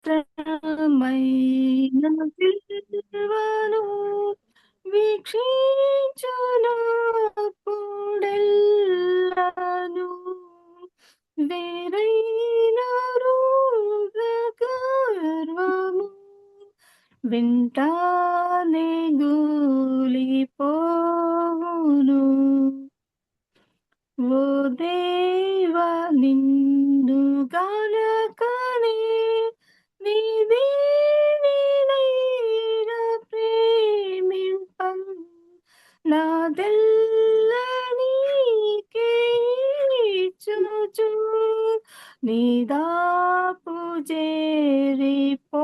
విచిత్రమైన విలువను వీక్షించునప్పుడెల్లను వేరైన గర్వము వింటానే గూలిపోవును. ఓ దేవా నిన్ను గనకనే నీదీనినైనా ప్రేమింపన్ నాదెల్ల నీకే ఇచ్చుచు నీదాపు చేరిపోవుదున్.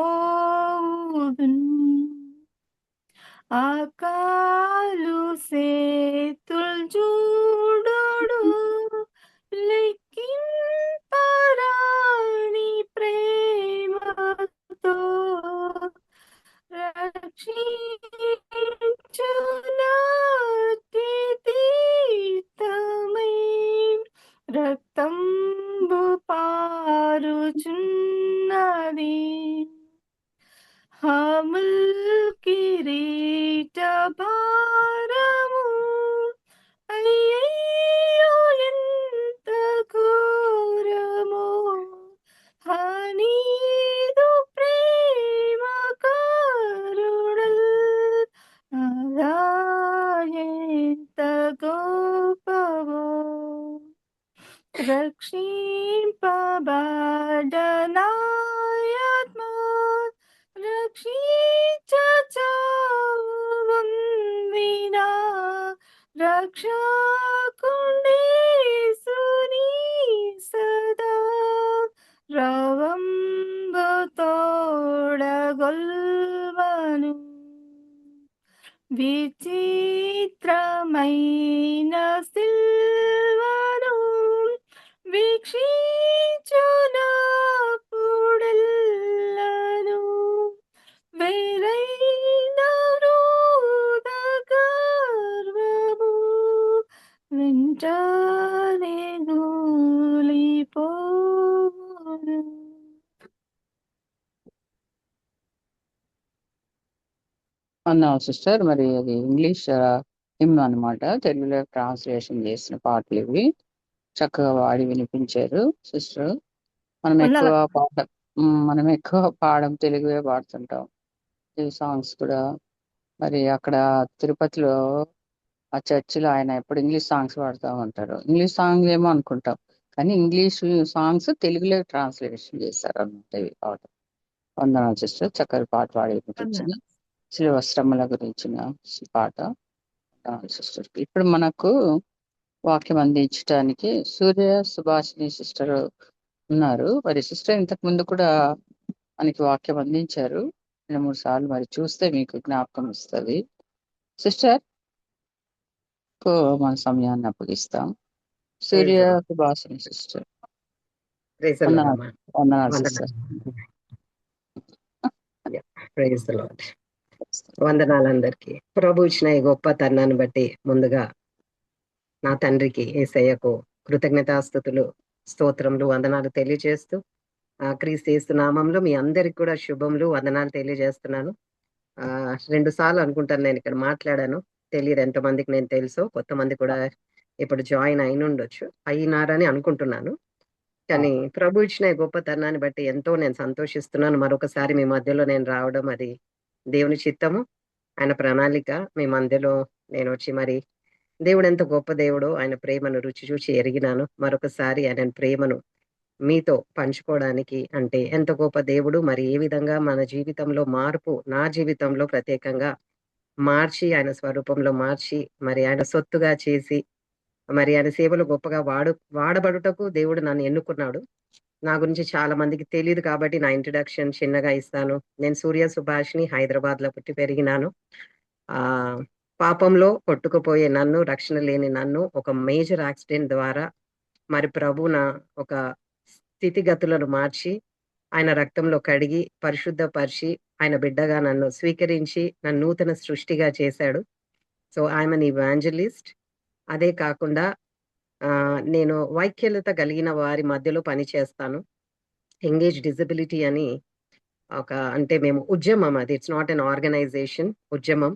ఆకాలు సేతుల్ చూడుడు లెక్కింపరాని ప్రేమతో రక్షించునాతి తీర్థమై రక్తంబు పారుచున్నది. హముల్ కిరీట భారము అయ్యయ్యో ఎంత ఘోరమో హనీదు ప్రేమ కరుణల్ అలా ఎంత గొప్పవో రక్షింపబడనాయాత్మ రక్షించచావుందినా రక్షకుండేసుని సదా రవంబు తోడగొల్వను. విచిత్రమైన సిల్వను వీక్షించునప్పుడెల్లను వేరైన గర్వము వెంటనే గూలిపోవును. అన్నా సిస్టర్, మరి అది ఇంగ్లీష్ హిమ్ అనమాట. తెలుగులో ట్రాన్స్లేషన్ చేసిన పాటలు ఇవి. చక్కగా వాడి వినిపించారు సిస్టర్. మనం ఎక్కువ పాడం తెలుగువే పాడుతుంటాం. ఈ సాంగ్స్ కూడా మరి అక్కడ తిరుపతిలో ఆ చర్చిలో ఆయన ఎప్పుడు ఇంగ్లీష్ సాంగ్స్ పాడుతూ ఉంటారు. ఇంగ్లీష్ సాంగ్ ఏమో అనుకుంటాం, కానీ ఇంగ్లీష్ సాంగ్స్ తెలుగులో ట్రాన్స్లేషన్ చేశారు అన్నమాట ఇవి పాట. వందనాలు సిస్టర్, చక్కని పాట పాడి వినిపించిన శివశ్రమల గురించిన పాట. సిస్టర్ ఇప్పుడు మనకు వాక్యం అందించడానికి సూర్య సుభాషిణి సిస్టర్ ఉన్నారు. మరి సిస్టర్ ఇంతకు ముందు కూడా మనకి వాక్యం అందించారు 2-3 సార్లు. మరి చూస్తే మీకు జ్ఞాపకం వస్తుంది. సిస్టర్ మన సమయాన్ని అప్పగిస్తాం. సూర్య సుభాషిణి సిస్టర్. వందనాలు సిస్టర్. వందనాలందరికీ. ప్రభు ఇచ్చిన ఈ గొప్ప తరుణాన్ని బట్టి ముందుగా నా తండ్రికి యేసయ్యకు కృతజ్ఞతాస్తుతులు, స్తోత్రములు, వందనాలు తెలియజేస్తూ క్రీస్తు యేసు నామంలో మీ అందరికి కూడా శుభములు, వందనాలు తెలియజేస్తున్నాను. 2 సార్లు అనుకుంటాను నేను ఇక్కడ మాట్లాడాను. తెలియదు ఎంతమందికి నేను తెలుసో, కొంతమంది కూడా ఇప్పుడు జాయిన్ అయినారని అనుకుంటున్నాను. కానీ ప్రభు ఇచ్చిన ఈ గొప్ప తరుణాన్ని బట్టి ఎంతో నేను సంతోషిస్తున్నాను. మరొకసారి మీ మధ్యలో నేను రావడం అది దేవుని చిత్తము, ఆయన ప్రణాళిక. మీ మధ్యలో నేను వచ్చి మరి దేవుడు ఎంత గొప్ప దేవుడో ఆయన ప్రేమను రుచి చూచి ఎరిగినాను. మరొకసారి ఆయన ప్రేమను మీతో పంచుకోవడానికి, అంటే ఎంత గొప్ప దేవుడు, మరి ఏ విధంగా మన జీవితంలో మార్పు, నా జీవితంలో ప్రత్యేకంగా మార్చి, ఆయన స్వరూపంలో మార్చి, మరి ఆయన సొత్తుగా చేసి, మరి ఆయన సేవలు గొప్పగా వాడబడుటకు దేవుడు నన్ను ఎన్నుకున్నాడు. నా గురించి చాలా మందికి తెలియదు కాబట్టి నా ఇంట్రడక్షన్ చిన్నగా ఇస్తాను. నేను సూర్య సుభాష్ని, హైదరాబాద్ లో పుట్టి పెరిగినాను. పాపంలో కొట్టుకుపోయే నన్ను, రక్షణ లేని నన్ను ఒక మేజర్ యాక్సిడెంట్ ద్వారా మరి ప్రభున ఒక స్థితిగతులను మార్చి, ఆయన రక్తంలో కడిగి పరిశుద్ధపరిచి, ఆయన బిడ్డగా నన్ను స్వీకరించి నన్ను నూతన సృష్టిగా చేశాడు. So I'm an evangelist. అదే కాకుండా నేను వైకల్యత కలిగిన వారి మధ్యలో పనిచేస్తాను. ఎంగేజ్ డిజబిలిటీ అని అంటే మేము ఉద్యమం అది. It's not an organisation. ఉద్యమం.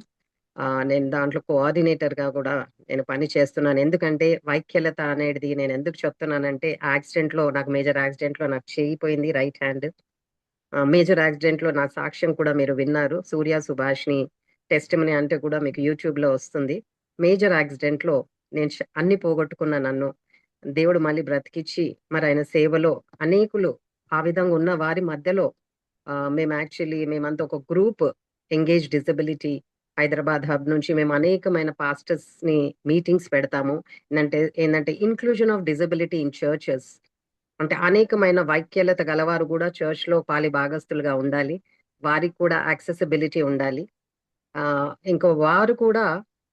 నేను దాంట్లో కోఆర్డినేటర్ గా కూడా నేను పని చేస్తున్నాను. ఎందుకంటే వైకల్యత అనేది నేను ఎందుకు చెప్తున్నానంటే, నాకు మేజర్ యాక్సిడెంట్ లో నాకు చెయ్యి పోయింది, రైట్ హ్యాండ్. మేజర్ యాక్సిడెంట్ లో నా సాక్ష్యం కూడా మీరు విన్నారు. సూర్య సుభాష్ని టెస్టిమనీ అంటే కూడా మీకు యూట్యూబ్ లో వస్తుంది. మేజర్ యాక్సిడెంట్ లో నేను అన్ని పోగొట్టుకున్న నన్ను దేవుడు మళ్ళీ బ్రతికిచ్చి, మరి ఆయన సేవలో అనేకులు ఆ విధంగా ఉన్న వారి మధ్యలో మేమంతా ఒక group, engage disability Hyderabad hub నుంచి మేము అనేకమైన పాస్టర్స్ ని మీటింగ్స్ పెడతాము. ఏంటంటే inclusion of disability in churches. అంటే అనేకమైన వైకల్యత గలవారు కూడా చర్చ్ లో పాలి భాగస్తులుగా ఉండాలి. వారికి కూడా యాక్సెసిబిలిటీ ఉండాలి. ఇంకో వారు కూడా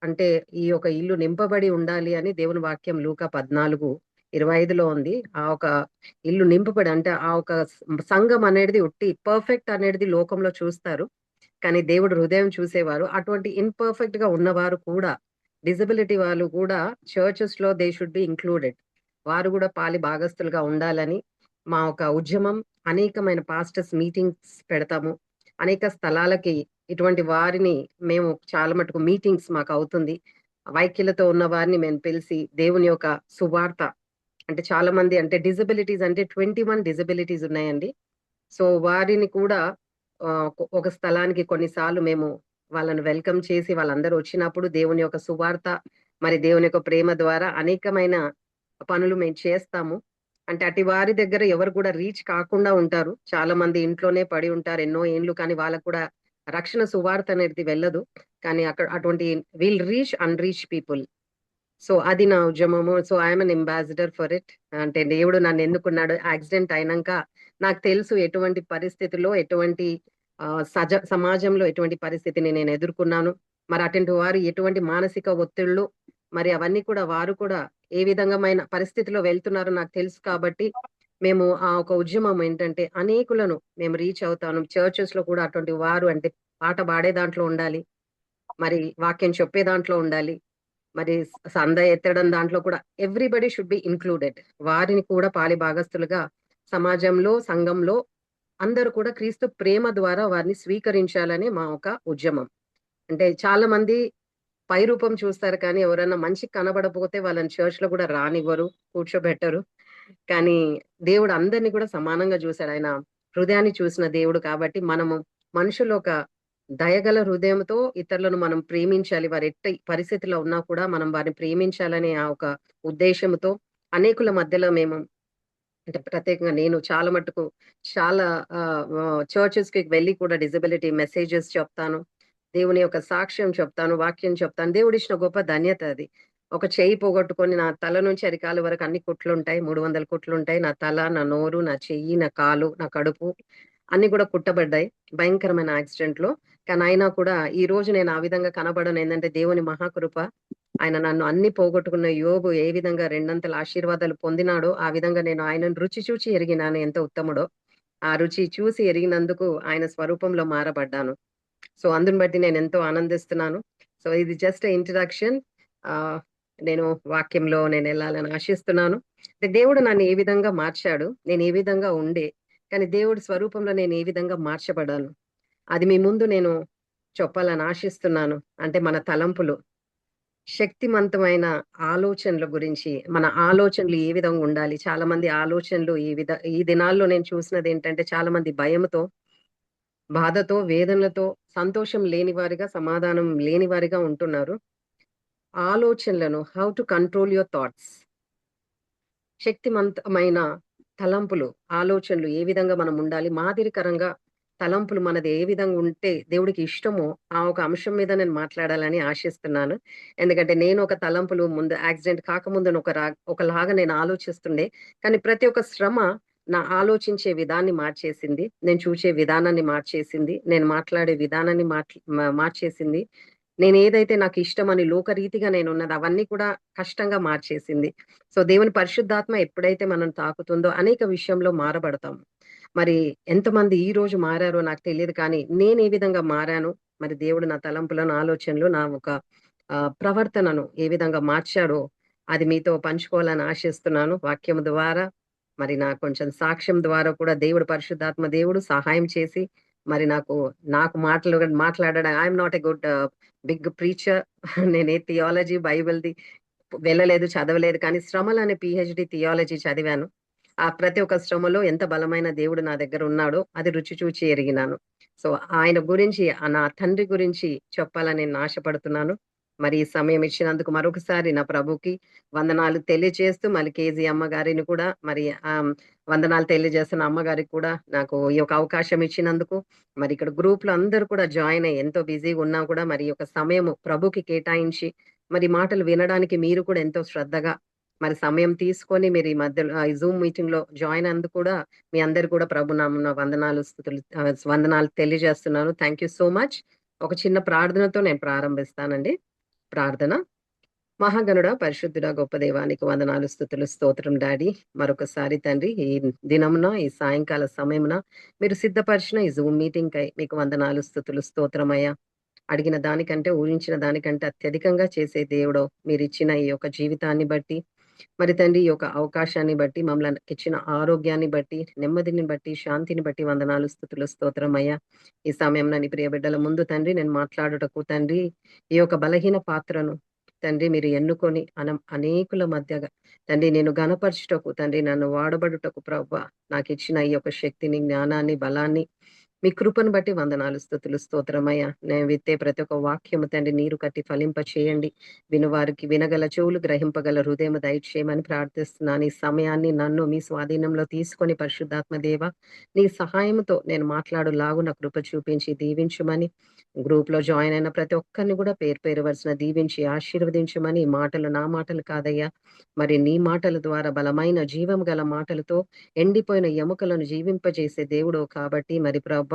అంటే ఈ యొక్క ఇల్లు నింపబడి ఉండాలి అని దేవుని వాక్యం లూకా 14:25లో ఉంది. ఆ ఒక ఇల్లు నింపబడి అంటే ఆ ఒక సంఘం అనేది పర్ఫెక్ట్ అనేది లోకంలో చూస్తారు, కానీ దేవుడు హృదయం చూసేవారు. అటువంటి ఇన్పర్ఫెక్ట్ గా ఉన్నవారు కూడా, డిజబిలిటీ వాళ్ళు కూడా చర్చెస్ లో దే షుడ్ బి ఇంక్లూడెడ్. వారు కూడా పాలి భాగస్తులుగా ఉండాలని మా ఒక ఉద్యమం. అనేకమైన పాస్టర్స్ మీటింగ్స్ పెడతాము. అనేక స్థలాలకి ఇటువంటి వారిని మేము చాలా మటుకు మీటింగ్స్ మాకు అవుతుంది. వైకల్యతో ఉన్న వారిని మేము పిలిచి దేవుని యొక్క సువార్త, అంటే చాలా మంది అంటే డిజబిలిటీస్ అంటే 21 డిజబిలిటీస్ ఉన్నాయండి. సో వారిని కూడా ఒక స్థలానికి కొన్నిసార్లు మేము వాళ్ళని వెల్కమ్ చేసి వాళ్ళందరూ వచ్చినప్పుడు దేవుని యొక్క సువార్త, మరి దేవుని యొక్క ప్రేమ ద్వారా అనేకమైన పనులు మేము చేస్తాము. అంటే అటు వారి దగ్గర ఎవరు కూడా రీచ్ కాకుండా ఉంటారు. చాలా మంది ఇంట్లోనే పడి ఉంటారు ఎన్నో ఏండ్లు, కానీ వాళ్ళకు కూడా రక్షణ సువార్త అనేది వెళ్ళదు. కానీ అక్కడ అటువంటి will reach unreach people. So అది నా ఉద్యమము. So I'm an ambassador for it. అంటే దేవుడు నన్ను ఎన్నుకున్నాడు. యాక్సిడెంట్ అయినాక నాకు తెలుసు ఎటువంటి పరిస్థితుల్లో, ఎటువంటి సమాజంలో ఎటువంటి పరిస్థితిని నేను ఎదుర్కొన్నాను. మరి అటువంటి వారు ఎటువంటి మానసిక ఒత్తిళ్లు, మరి అవన్నీ కూడా వారు కూడా ఏ విధంగా పరిస్థితిలో వెళ్తున్నారో నాకు తెలుసు. కాబట్టి మేము ఆ ఒక ఉద్యమం ఏంటంటే అనేకులను మేము రీచ్ అవుతాను. చర్చెస్ లో కూడా అటువంటి వారు అంటే పాట పాడే దాంట్లో ఉండాలి, మరి వాక్యం చెప్పే దాంట్లో ఉండాలి, మరి సంద ఎత్తడం దాంట్లో కూడా ఎవ్రీబడి షుడ్ బి ఇంక్లూడెడ్. వారిని కూడా పాలి భాగస్తులుగా సమాజంలో, సంఘంలో అందరూ కూడా క్రీస్తు ప్రేమ ద్వారా వారిని స్వీకరించాలని మా ఒక ఉద్యమం. అంటే చాలా మంది పై రూపం చూస్తారు, కానీ ఎవరైనా మంచి కనబడపోతే వాళ్ళని చర్చ్ లో కూడా రానివ్వరు, కూర్చోబెట్టరు. కానీ దేవుడు అందరినీ కూడా సమానంగా చూశాడు. ఆయన హృదయాన్ని చూసిన దేవుడు. కాబట్టి మనము మనుషులు ఒక దయగల హృదయంతో ఇతరులను మనం ప్రేమించాలి. వారు ఎట్టి పరిస్థితిలో ఉన్నా కూడా మనం వారిని ప్రేమించాలనే ఆ ఒక ఉద్దేశంతో అనేకుల మధ్యలో మేము, అంటే ప్రత్యేకంగా నేను చాలా మటుకు చాలా చర్చెస్ కి వెళ్ళి కూడా డిజబిలిటీ మెసేజెస్ చెప్తాను, దేవుని యొక్క సాక్ష్యం చెప్తాను, వాక్యం చెప్తాను. దేవుడు ఇచ్చిన గొప్ప ధన్యత అది. ఒక చెయ్యి పోగొట్టుకొని నా తల నుంచి అరికాలు వరకు అన్ని కుట్లుంటాయి, 300 కుట్లుంటాయి. నా తల, నా నోరు, నా చెయ్యి, నా కాలు, నా కడుపు అన్ని కూడా కుట్టబడ్డాయి భయంకరమైన యాక్సిడెంట్ లో. కానీ అయినా కూడా ఈ రోజు నేను ఆ విధంగా కనబడను. ఏంటంటే దేవుని మహాకృప. ఆయన నన్ను అన్ని పోగొట్టుకున్న యోబు ఏ విధంగా రెండంతల ఆశీర్వాదాలు పొందినాడో, ఆ విధంగా నేను ఆయనను రుచి చూచి ఎరిగినాను ఎంత ఉత్తముడో. ఆ రుచి చూసి ఎరిగినందుకు ఆయన స్వరూపంలో మారబడ్డాను. సో అందుని బట్టి నేను ఎంతో ఆనందిస్తున్నాను. సో ఇది జస్ట్ ఇంట్రడక్షన్. నేను వాక్యంలో నేను వెళ్ళాలని ఆశిస్తున్నాను. దేవుడు నన్ను ఏ విధంగా మార్చాడు, నేను ఏ విధంగా ఉండే, కానీ దేవుడి స్వరూపంలో నేను ఏ విధంగా మార్చబడ్డాను, అది మీ ముందు నేను చెప్పాలని ఆశిస్తున్నాను. అంటే మన తలంపులు, శక్తివంతమైన ఆలోచనల గురించి, మన ఆలోచనలు ఏ విధంగా ఉండాలి. చాలా మంది ఆలోచనలు ఈ దినాల్లో నేను చూసినది ఏంటంటే చాలా మంది భయంతో, బాధతో, వేదనలతో, సంతోషం లేని వారిగా, సమాధానం లేని వారిగా ఉంటున్నారు. ఆలోచనలను how to control your thoughts, శక్తివంతమైన తలంపులు, ఆలోచనలు ఏ విధంగా మనం ఉండాలి, మాదిరికరంగా తలంపులు మనది ఏ విధంగా ఉంటే దేవుడికి ఇష్టమో ఆ ఒక అంశం మీద నేను మాట్లాడాలని ఆశిస్తున్నాను. ఎందుకంటే నేను ఒక తలంపులు ముందు యాక్సిడెంట్ కాకముందు ఒకలాగా నేను ఆలోచిస్తుండే, కానీ ప్రతి ఒక్క శ్రమ నా ఆలోచించే విధాన్ని మార్చేసింది, నేను చూసే విధానాన్ని మార్చేసింది, నేను మాట్లాడే విధానాన్ని మార్చేసింది. నేను ఏదైతే నాకు ఇష్టమని లోకరీతిగా నేను ఉన్నది అవన్నీ కూడా కష్టంగా మార్చేసింది. సో దేవుని పరిశుద్ధాత్మ ఎప్పుడైతే మనం తాకుతుందో అనేక విషయంలో మారబడతాం. మరి ఎంతమంది ఈ రోజు మారారో నాకు తెలియదు, కానీ నేను ఏ విధంగా మారాను, మరి దేవుడు నా తలంపులను, ఆలోచనలు, నా ఒక ప్రవర్తనను ఏ విధంగా మార్చాడో అది మీతో పంచుకోవాలని ఆశిస్తున్నాను. వాక్యం ద్వారా, మరి నా కొంచెం సాక్ష్యం ద్వారా కూడా దేవుడు, పరిశుద్ధాత్మ దేవుడు సహాయం చేసి మరి నాకు మాట్లాడడం I'm not a good big preacher. నేనే థియాలజీ బైబిల్ది వెళ్ళలేదు, చదవలేదు. కానీ శ్రమలు అనే పిహెచ్డి థియాలజీ చదివాను. ఆ ప్రతి ఒక్క శ్రమలో ఎంత బలమైన దేవుడు నా దగ్గర ఉన్నాడో అది రుచి చూచి ఎరిగినాను. సో ఆయన గురించి, నా తండ్రి గురించి చెప్పాలని నేను ఆశపడుతున్నాను. మరి ఈ సమయం ఇచ్చినందుకు మరొకసారి నా ప్రభుకి వందనాలు తెలియజేస్తూ, మళ్ళీ కేజీ అమ్మగారిని కూడా మరి వందనాలు తెలియజేస్తున్న అమ్మగారికి కూడా నాకు ఈ యొక్క అవకాశం ఇచ్చినందుకు. మరి ఇక్కడ గ్రూప్ లో అందరూ కూడా జాయిన్ అయ్యి ఎంతో బిజీగా ఉన్నా కూడా మరి ఈ యొక్క సమయము ప్రభుకి కేటాయించి మరి మాటలు వినడానికి మీరు కూడా ఎంతో శ్రద్ధగా మరి సమయం తీసుకొని మీరు ఈ మధ్యలో ఈ జూమ్ మీటింగ్ లో జాయిన్ అందుకు కూడా మీ అందరు కూడా ప్రభు నామమున వందనాలు స్తుతులు వందనాలు తెలియజేస్తున్నాను. Thank you so much. ఒక చిన్న ప్రార్థనతో నేను ప్రారంభిస్తానండి. ప్రార్థన. మహాగణుడ, పరిశుద్ధుడ, గొప్ప దేవానికి వందనాలు స్తుతులు స్తోత్రం డాడీ. మరొకసారి తండ్రి ఈ దినమున ఈ సాయంకాల సమయమున మీరు సిద్ధపరిచిన ఈ జూమ్ మీటింగ్ కై మీకు వందనాలు స్తుతులు స్తోత్రమయ్యా. అడిగిన దానికంటే, ఊహించిన దానికంటే అత్యధికంగా చేసే దేవుడో మీరు ఇచ్చిన ఈ యొక్క జీవితాన్ని బట్టి, మరి తండ్రి ఈ యొక్క అవకాశాన్ని బట్టి, మమ్మల్ని ఇచ్చిన ఆరోగ్యాన్ని బట్టి, నెమ్మదిని బట్టి, శాంతిని బట్టి వందనాలు స్తుతులు స్తోత్రమయ్యా. ఈ సమయంలో నీ ప్రియ బిడ్డల ముందు తండ్రి నేను మాట్లాడుటకు తండ్రి ఈ యొక్క బలహీన పాత్రను తండ్రి మీరు ఎన్నుకొని అనేకుల మధ్యగా తండ్రి నేను గణపరచుటకు తండ్రి నన్ను వాడబడుటకు ప్రభువా నాకు ఇచ్చిన ఈ యొక్క శక్తిని, జ్ఞానాన్ని, బలాన్ని మీ కృపను బట్టి వందనాలు స్తుతులు స్తోత్రమయ్యా. నేను విత్తే ప్రతి ఒక్క వాక్యము తండ్రి నీరు కట్టి ఫలింప చేయండి. వినువారికి వినగల చెవులు, గ్రహింపగల హృదయం దయచేయమని ప్రార్థిస్తున్నాను. ఈ సమయాన్ని నన్ను మీ స్వాధీనంలో తీసుకొని పరిశుద్ధాత్మ దేవ నీ సహాయంతో నేను మాట్లాడులాగు నా కృప చూపించి దీవించమని, గ్రూప్ లో జాయిన్ అయిన ప్రతి ఒక్కరిని కూడా పేరు పేరు వరుసన దీవించి ఆశీర్వదించమని. ఈ మాటలు నా మాటలు కాదయ్యా, మరి నీ మాటల ద్వారా బలమైన జీవం గల మాటలతో ఎండిపోయిన ఎముకలను జీవింపజేసే దేవుడు కాబట్టి మరి ప్రభా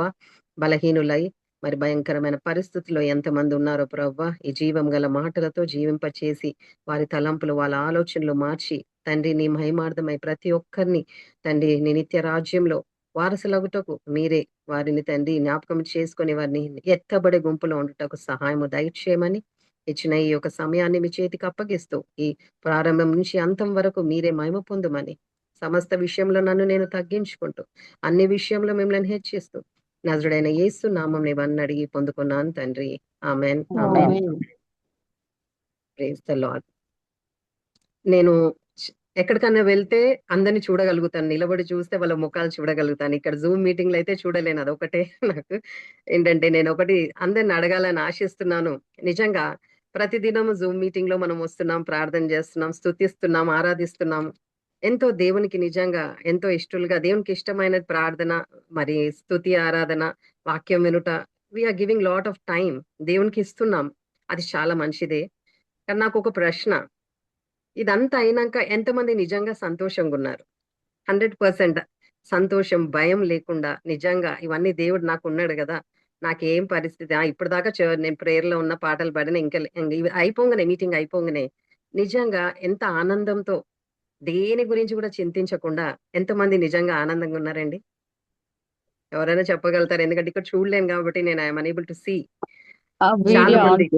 బలహీనులై మరి భయంకరమైన పరిస్థితుల్లో ఎంతమంది ఉన్నారో ప్రభా ఈ జీవం గల మాటలతో జీవింపచేసి వారి తలంపులు, వాళ్ళ ఆలోచనలు మార్చి తండ్రి నీ మహిమార్థమై ప్రతి ఒక్కరిని తండ్రి నీ నిత్య రాజ్యంలో వారసులగుటకు మీరే వారిని తండ్రి జ్ఞాపకం చేసుకొని వారిని ఎత్తబడే గుంపులో ఉండుటకు సహాయము దయచేయమని ఇచ్చిన ఈ యొక్క సమయాన్ని మీ చేతికి అప్పగిస్తూ ఈ ప్రారంభం నుంచి అంతం వరకు మీరే మహిమ పొందుమని, సమస్త విషయంలో నన్ను నేను తగ్గించుకుంటూ అన్ని విషయంలో మిమ్మల్ని హెచ్చిస్తూ నజరుడైన యేసు నామం ఇవన్నీ అడిగి పొందుకున్నాను తండ్రి. Amen. Amen. Praise the Lord. నేను ఎక్కడికన్నా వెళ్తే అందరిని చూడగలుగుతాను, నిలబడి చూస్తే వాళ్ళ ముఖాలు చూడగలుగుతాను. ఇక్కడ జూమ్ మీటింగ్ లో అయితే చూడలేను. అదొకటే నాకు ఏంటంటే నేను ఒకటి అందరిని అడగాలని ఆశిస్తున్నాను. నిజంగా ప్రతిదినం జూమ్ మీటింగ్ లో మనం వస్తున్నాం, ప్రార్థన చేస్తున్నాం, స్తుతిస్తున్నాం, ఆరాధిస్తున్నాం. ఎంతో దేవునికి నిజంగా ఎంతో ఇష్టలుగా దేవునికి ఇష్టమైన ప్రార్థన, మరి స్తుతి, ఆరాధన, వాక్యం వినుట, we are giving lot of time దేవునికి ఇస్తున్నాం. అది చాలా మంచిదే. కానీ నాకు ఒక ప్రశ్న, ఇదంతా అయినాక ఎంతమంది నిజంగా సంతోషంగా ఉన్నారు? 100% సంతోషం, భయం లేకుండా నిజంగా ఇవన్నీ దేవుడు నాకు ఉన్నాడు కదా, నాకేం పరిస్థితి, ఇప్పటిదాకా నేను ప్రేయర్ లో ఉన్న పాటలు పాడిన ఇంకా ఇవి అయిపోగానే మీటింగ్ అయిపోగానే నిజంగా ఎంత ఆనందంతో దేని గురించి కూడా చింతించకుండా ఎంతమంది నిజంగా ఆనందంగా ఉన్నారండి? ఎవరైనా చెప్పగలుగుతారు? ఎందుకంటే ఇక్కడ చూడలేను కాబట్టి నేను ఐఎమ్ అనేబుల్ టు సీ. చాలా వీడియో ఆన్ మంది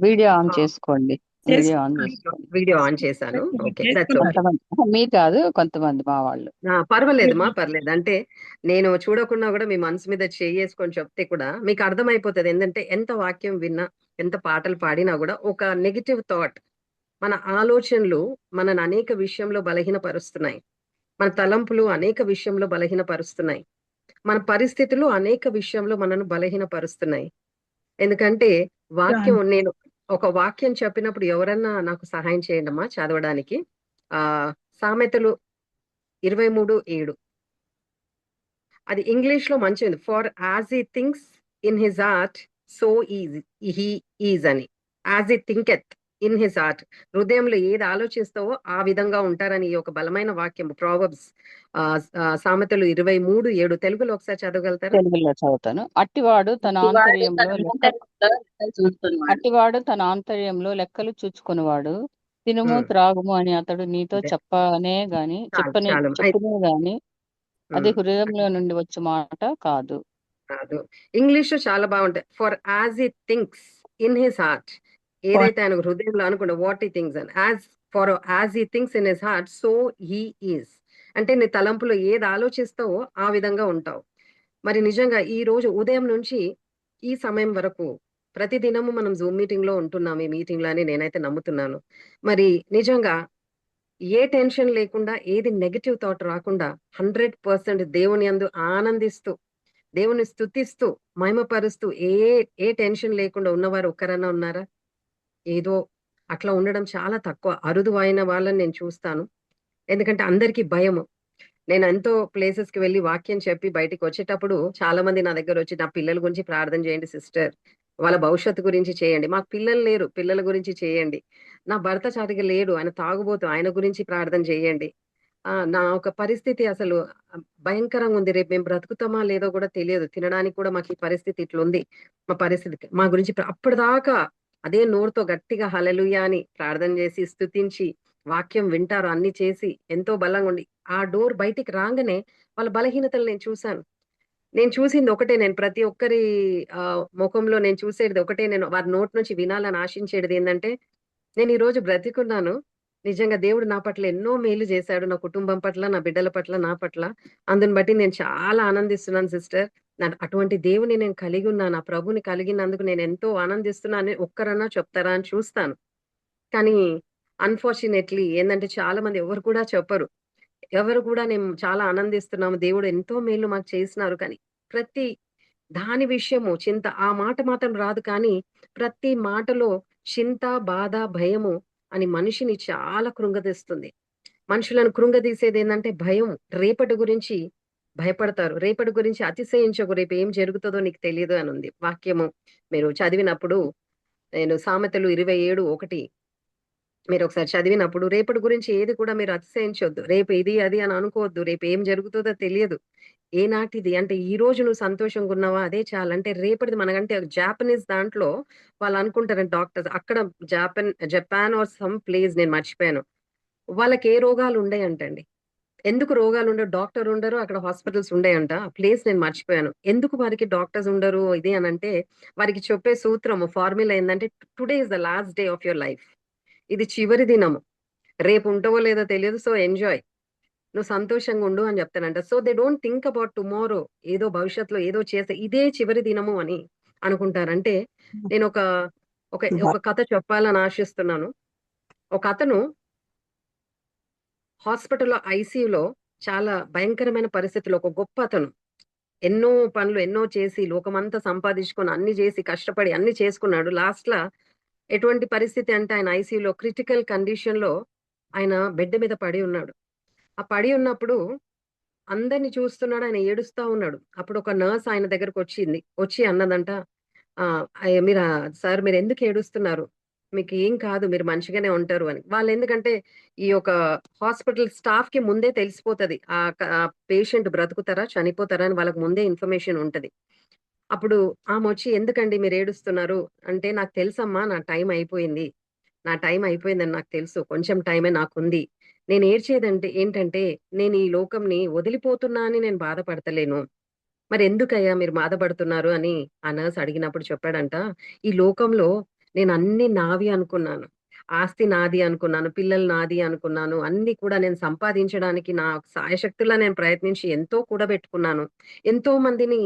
వీడియో ఆన్ చేసుకోండి. వీడియో ఆన్ చేసుకోండి. వీడియో ఆన్ చేశాను. Okay, that's okay. కొంతమంది మీ కాదు, కొంతమంది మా వాళ్ళు. పర్వాలేదు మా, పర్లేదు. అంటే నేను చూడకుండా కూడా మీ మనసు మీద చేసుకొని చెప్తే కూడా మీకు అర్థమైపోతుంది. ఏంటంటే ఎంత వాక్యం విన్నా, ఎంత పాటలు పాడినా కూడా ఒక నెగిటివ్ థాట్, మన ఆలోచనలు మనని అనేక విషయంలో బలహీనపరుస్తున్నాయి. మన తలంపులు అనేక విషయంలో బలహీనపరుస్తున్నాయి. మన పరిస్థితులు అనేక విషయంలో మనను బలహీనపరుస్తున్నాయి. ఎందుకంటే వాక్యం, నేను ఒక వాక్యం చెప్పినప్పుడు ఎవరన్నా నాకు సహాయం చేయండి అమ్మా చదవడానికి. సామెతలు 23:7 అది ఇంగ్లీష్ లో మంచిది. For as he thinks in his heart so he is అని. As he thinketh in his heart, హృదయంలో ఏది ఆలోచిస్తావో ఆ విధంగా ఉంటారని ఈ ఒక బలమైన వాక్యం. ప్రావర్బ్స్ సామెతలు 23:7 తెలుగులో ఒకసారి చదవగలుగుతారా? తెలుగులో చదువుతాను. అట్టివాడు తన ఆంతర్యంలో లెక్కలు చూచుకునేవాడు తినుము త్రాగుము అని అతడు నీతో చెప్పనే గాని అది హృదయంలో నుండి వచ్చే మాట కాదు. ఇంగ్లీష్ లో చాలా బాగుంటాయి. For as he thinks in his heart, ఏదైతే ఆయన హృదయంలో అనుకుంటా, వాట్ హీ థింక్స్ అని. As he thinks in his heart so he is అంటే నీ తలంపులో ఏది ఆలోచిస్తావో ఆ విధంగా ఉంటావు. మరి నిజంగా ఈ రోజు ఉదయం నుంచి ఈ సమయం వరకు ప్రతిదినము మనం జూమ్ మీటింగ్ లో ఉంటున్నాం. ఈ మీటింగ్ లో అని నేనైతే నమ్ముతున్నాను. మరి నిజంగా ఏ టెన్షన్ లేకుండా, ఏది నెగెటివ్ థాట్ రాకుండా 100% దేవుని యందు ఆనందిస్తూ, దేవుని స్తుతిస్తూ, మహిమపరుస్తూ ఏ టెన్షన్ లేకుండా ఉన్నవారు ఒక్కరన్నా ఉన్నారా? ఏదో అట్లా ఉండడం చాలా తక్కువ. అరుదు అయిన వాళ్ళని నేను చూస్తాను. ఎందుకంటే అందరికీ భయము. నేను ఎంతో ప్లేసెస్ కి వెళ్లి వాక్యం చెప్పి బయటికి వచ్చేటప్పుడు చాలా మంది నా దగ్గర వచ్చి, నా పిల్లల గురించి ప్రార్థన చేయండి సిస్టర్, వాళ్ళ భవిష్యత్తు గురించి చేయండి, మాకు పిల్లలు లేరు పిల్లల గురించి చేయండి, నా భర్త సరిగా లేడు ఆయన తాగుబోతు ఆయన గురించి ప్రార్థన చేయండి, నా ఒక పరిస్థితి అసలు భయంకరంగా ఉంది, రేపు మేము బ్రతుకుతామా లేదో కూడా తెలియదు, తినడానికి కూడా మాకు ఈ పరిస్థితి ఇట్లుంది, మా పరిస్థితి మా గురించి అప్పటిదాకా అదే నోరుతో గట్టిగా హల్లెలూయా అని ప్రార్థన చేసి స్తుతించి వాక్యం వింటారు, అన్ని చేసి ఎంతో బలంగా ఉండి ఆ డోర్ బయటికి రాగానే వాళ్ళ బలహీనతలు నేను చూశాను. నేను చూసింది ఒకటే, నేను ప్రతి ఒక్కరి ముఖంలో నేను చూసేది ఒకటే, నేను వారి నోటి నుంచి వినాలని ఆశించేది ఏంటంటే, నేను ఈ రోజు బ్రతికున్నాను, నిజంగా దేవుడు నా పట్ల ఎన్నో మేలు చేశాడు, నా కుటుంబం పట్ల, నా బిడ్డల పట్ల, నా పట్ల, అందుని బట్టి నేను చాలా ఆనందిస్తున్నాను సిస్టర్, అటువంటి దేవుని నేను కలిగి ఉన్నాను, ఆ ప్రభుని కలిగినందుకు నేను ఎంతో ఆనందిస్తున్నాను ఒక్కరన్నా చెప్తారా అని చూస్తాను. కానీ అన్ఫార్చునేట్లీ ఏంటంటే చాలా మంది ఎవరు కూడా చెప్పరు, ఎవరు కూడా నేను చాలా ఆనందిస్తున్నాము, దేవుడు ఎంతో మేలు మాకు చేసినారు, కానీ ప్రతి దాని విషయము చింత ఆ మాట మాత్రం రాదు, కానీ ప్రతి మాటలో చింత, బాధ, భయము అని మనిషిని చాలా కృంగదీస్తుంది. మనుషులను కృంగదీసేది ఏంటంటే భయం. రేపటి గురించి భయపడతారు, రేపటి గురించి అతిశయించకు, రేపు ఏం జరుగుతుందో నీకు తెలియదు అని ఉంది వాక్యము. మీరు చదివినప్పుడు నేను సామెతలు 27:1 మీరు ఒకసారి చదివినప్పుడు, రేపటి గురించి ఏది కూడా మీరు అతిశయించొద్దు, రేపు ఇది అది అని అనుకోవద్దు, రేపు ఏం జరుగుతుందో తెలియదు, ఏనాటిది అంటే ఈ రోజు నువ్వు సంతోషంగా ఉన్నావా అదే చాలు. అంటే రేపటిది మనకంటే జాపనీస్ దాంట్లో వాళ్ళు అనుకుంటారు డాక్టర్స్ అక్కడ, జపాన్ ఆర్ సమ్ ప్లేస్ నేను మర్చిపోయాను, వాళ్ళకి ఏ రోగాలు ఉండయంటండి. ఎందుకు రోగాలు ఉండవు, డాక్టర్ ఉండరు అక్కడ, హాస్పిటల్స్ ఉండయంట, ఆ ప్లేస్ నేను మర్చిపోయాను, ఎందుకు వారికి డాక్టర్స్ ఉండరు ఇది అని అంటే, వారికి చెప్పే సూత్రము ఫార్ములా ఏంటంటే, today is the last day of your life, ఇది చివరి దినము, రేపు ఉంటావో లేదో తెలియదు, సో ఎంజాయ్, నువ్వు సంతోషంగా ఉండు అని చెప్తానంట. So they don't think about tomorrow, ఏదో భవిష్యత్తులో ఏదో చేస్తే ఇదే చివరి దినము అని అనుకుంటారంటే. నేను ఒక ఒక ఒక కథ చెప్పాలని ఆశిస్తున్నాను. ఒక అతను హాస్పిటల్లో ఐసీయూలో చాలా భయంకరమైన పరిస్థితుల్లో, ఒక గొప్ప అతను ఎన్నో పనులు ఎన్నో చేసి లోకమంతా సంపాదించుకొని అన్ని చేసి కష్టపడి అన్ని చేసుకున్నాడు, లాస్ట్ లా ఎటువంటి పరిస్థితి అంటే ఆయన ఐసీయూలో క్రిటికల్ కండిషన్ లో ఆయన బెడ్ మీద పడి ఉన్నాడు. ఆ పడి ఉన్నప్పుడు అందరిని చూస్తున్నాడు, ఆయన ఏడుస్తా ఉన్నాడు. అప్పుడు ఒక నర్స్ ఆయన దగ్గరకు వచ్చి అన్నదంట, మీరు సార్ మీరు ఎందుకు ఏడుస్తున్నారు, మీకు ఏం కాదు, మీరు మంచిగానే ఉంటారు అని. వాళ్ళు ఎందుకంటే ఈ యొక్క హాస్పిటల్ స్టాఫ్ కి ముందే తెలిసిపోతది ఆ పేషెంట్ బ్రతుకుతారా చనిపోతారా అని వాళ్ళకి ముందే ఇన్ఫర్మేషన్ ఉంటది. అప్పుడు ఆమె వచ్చి, ఎందుకండి మీరు ఏడుస్తున్నారు అంటే, నాకు తెలుసమ్మా నా టైం అయిపోయింది, నా టైం అయిపోయిందని నాకు తెలుసు, కొంచెం టైమే నాకుంది, నేను ఏడ్చేదంటే ఏంటంటే నేను ఈ లోకంని వదిలిపోతున్నా అని నేను బాధపడతలేను, మరి ఎందుకయ్యా మీరు బాధపడుతున్నారు అని ఆ నర్స్ అడిగినప్పుడు చెప్పాడంట, ఈ లోకంలో నేను అన్ని నావి అనుకున్నాను, ఆస్తి నాది అనుకున్నాను, పిల్లలు నాది అనుకున్నాను, అన్ని కూడా నేను సంపాదించడానికి నా సాయశక్తులా నేను ప్రయత్నించి ఎంతో కూడబెట్టుకున్నాను, ఎంతో మందిని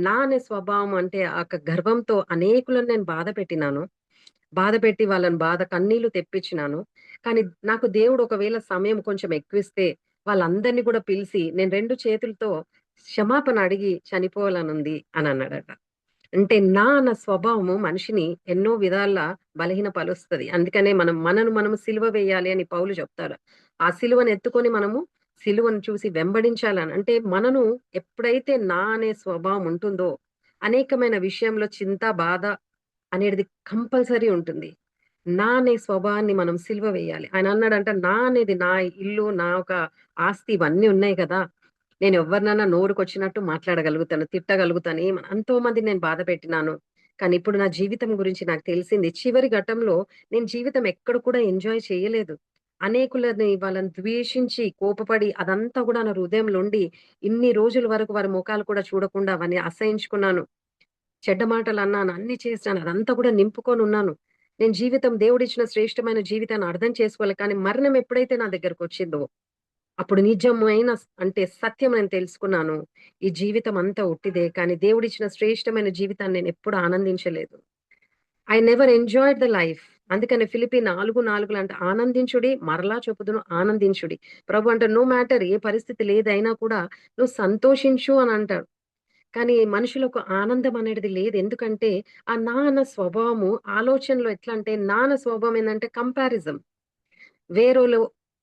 నా అనే స్వభావం అంటే ఆ గర్వంతో అనేకులను నేను బాధ పెట్టినాను, బాధ పెట్టి వాళ్ళని కన్నీళ్లు తెప్పించినాను, కానీ నాకు దేవుడు ఒకవేళ సమయం కొంచెం ఎక్కువిస్తే వాళ్ళందరినీ కూడా పిలిచి నేను 2 చేతులతో క్షమాపణ అడిగి చనిపోవాలనుంది అని అన్నాడట. అంటే నా అన్న స్వభావము మనిషిని ఎన్నో విధాల బలహీన పరుస్తది. అందుకనే మనము సిలువ వేయాలి అని పౌలు చెప్తారు. ఆ సిలువను ఎత్తుకొని మనము సిలువను చూసి వెంబడించాలని, అంటే మనను ఎప్పుడైతే నా అనే స్వభావం ఉంటుందో అనేకమైన విషయంలో చింత, బాధ అనేది కంపల్సరీ ఉంటుంది. నా అనే స్వభావాన్ని మనం సిలువ వేయాలి. ఆయన అన్నాడంట, నా అనేది నా ఇల్లు, నా ఒక ఆస్తి ఇవన్నీ ఉన్నాయి కదా, నేను ఎవరినైనా నోరుకొచ్చినట్టు మాట్లాడగలుగుతాను, తిట్టగలుగుతాను, ఎంతో మందిని నేను బాధ పెట్టినాను, కానీ ఇప్పుడు నా జీవితం గురించి నాకు తెలిసింది, చివరి ఘట్టంలో నేను జీవితం ఎక్కడ కూడా ఎంజాయ్ చేయలేదు, అనేకులని వాళ్ళని ద్వేషించి కోపపడి అదంతా కూడా నా హృదయంలో ఉండి ఇన్ని రోజుల వరకు వారి ముఖాలు కూడా చూడకుండా అవన్నీ అసహించుకున్నాను, చెడ్డ మాటలు అన్నాను, అన్ని చేశాను, అదంతా కూడా నింపుకొని ఉన్నాను. నేను జీవితం దేవుడిచ్చిన శ్రేష్టమైన జీవితాన్ని అర్థం చేసుకోవాలి, కానీ మరణం ఎప్పుడైతే నా దగ్గరకు వచ్చిందో అప్పుడు నిజమైన అంటే సత్యం నేను తెలుసుకున్నాను. ఈ జీవితం అంతా ఉట్టిదే. కానీ దేవుడిచ్చిన శ్రేష్టమైన జీవితాన్ని నేను ఎప్పుడు ఆనందించలేదు. I never enjoyed the life. అందుకని ఫిలిప్పి 4:4 అంట ఆనందించుడి, మరలా చెప్పుదును ఆనందించుడి. ప్రభు అంటాడు నో మ్యాటర్ ఏ పరిస్థితి లేదైనా కూడా నువ్వు సంతోషించు అని అంటాడు. కానీ మనుషులకు ఆనందం అనేది లేదు. ఎందుకంటే ఆ నా అన్న స్వభావము ఆలోచనలో ఎట్లా అంటే నా అన్న స్వభావం ఏందంటే కంపారిజం. వేరోళ్ళు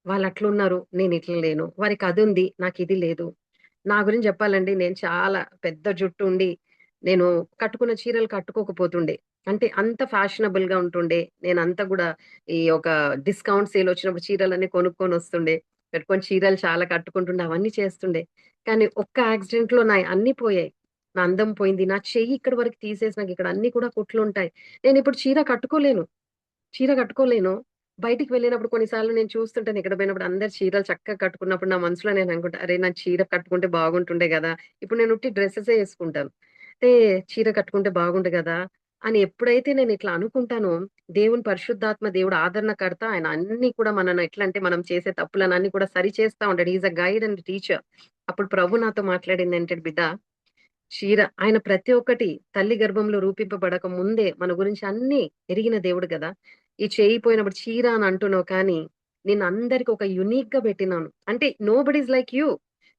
వాళ్ళట్లున్నారు. నేనిట్లా లేను. వారికి అదుంది. నాకిది లేదు. నా గురించి చెప్పాలండి నేను చాలా పెద్ద జుట్టు ఉండి, నేను కట్టుకున్న చీరలు కట్టుకోకపోతుండే. అంటే అంత ఫ్యాషనబుల్‌గా ఉంటుండే. నేనంతా గూడా ఈ ఒక డిస్కౌంట్ సేల్ వచ్చినప్పుడు చీరలన్నీ కొనుక్కొనొస్తుండే. పెట్టుకొని చీరలు చాలా కట్టుకుంటుండే. అవన్నీ చేస్తుండే. కానీ ఒక్క యాక్సిడెంట్‌లో నాయి అన్నీ పోయాయి. నా అందం పోయింది. నా చెయ్యి ఇక్కడి వరకు తీసేసి నాకిక్కడ అన్నీ కూడా కుట్లుంటాయి. నేనిప్పుడు చీర కట్టుకోలేను. చీర కట్టుకోలేను. బయటికి వెళ్ళినప్పుడు కొన్నిసార్లు నేను చూస్తుంటాను ఎక్కడ పోయినప్పుడు అందరు చీరలు చక్కగా కట్టుకున్నప్పుడు నా మనసులో నేను అనుకుంటా, అరే! నా చీర కట్టుకుంటే బాగుంటుండే గదా! ఇప్పుడు నేను ఉట్టి డ్రెసెసే యేసుకుంటాను. అయితే చీర కట్టుకుంటే బాగుండు గదా! అని ఎప్పుడైతే నేను ఇట్లా అనుకుంటానో, దేవుని పరిశుద్ధాత్మ దేవుడు ఆదరణకర్త. ఆయన అన్నీ కూడా మనను ఎట్లా అంటే మనం చేసే తప్పులనన్నీ కూడా సరిచేస్తా ఉంటాడు. He is a guide and teacher. అప్పుడు ప్రభు నాతో మాట్లాడిందేంటంటే, "బిడ్డ ఆయన ప్రతి ఒక్కటి తల్లి గర్భంలో రూపింపబడక ముందే మన గురించి అన్నీ ఎరిగిన దేవుడు గదా! ఈ చేయి పోయినప్పుడు చీర అని అంటున్నావు కానీ, నిన్నందరికి ఒక యూనిక్‌గా పెట్టినాను. అంటే నోబడీ ఈస్ లైక్ యూ.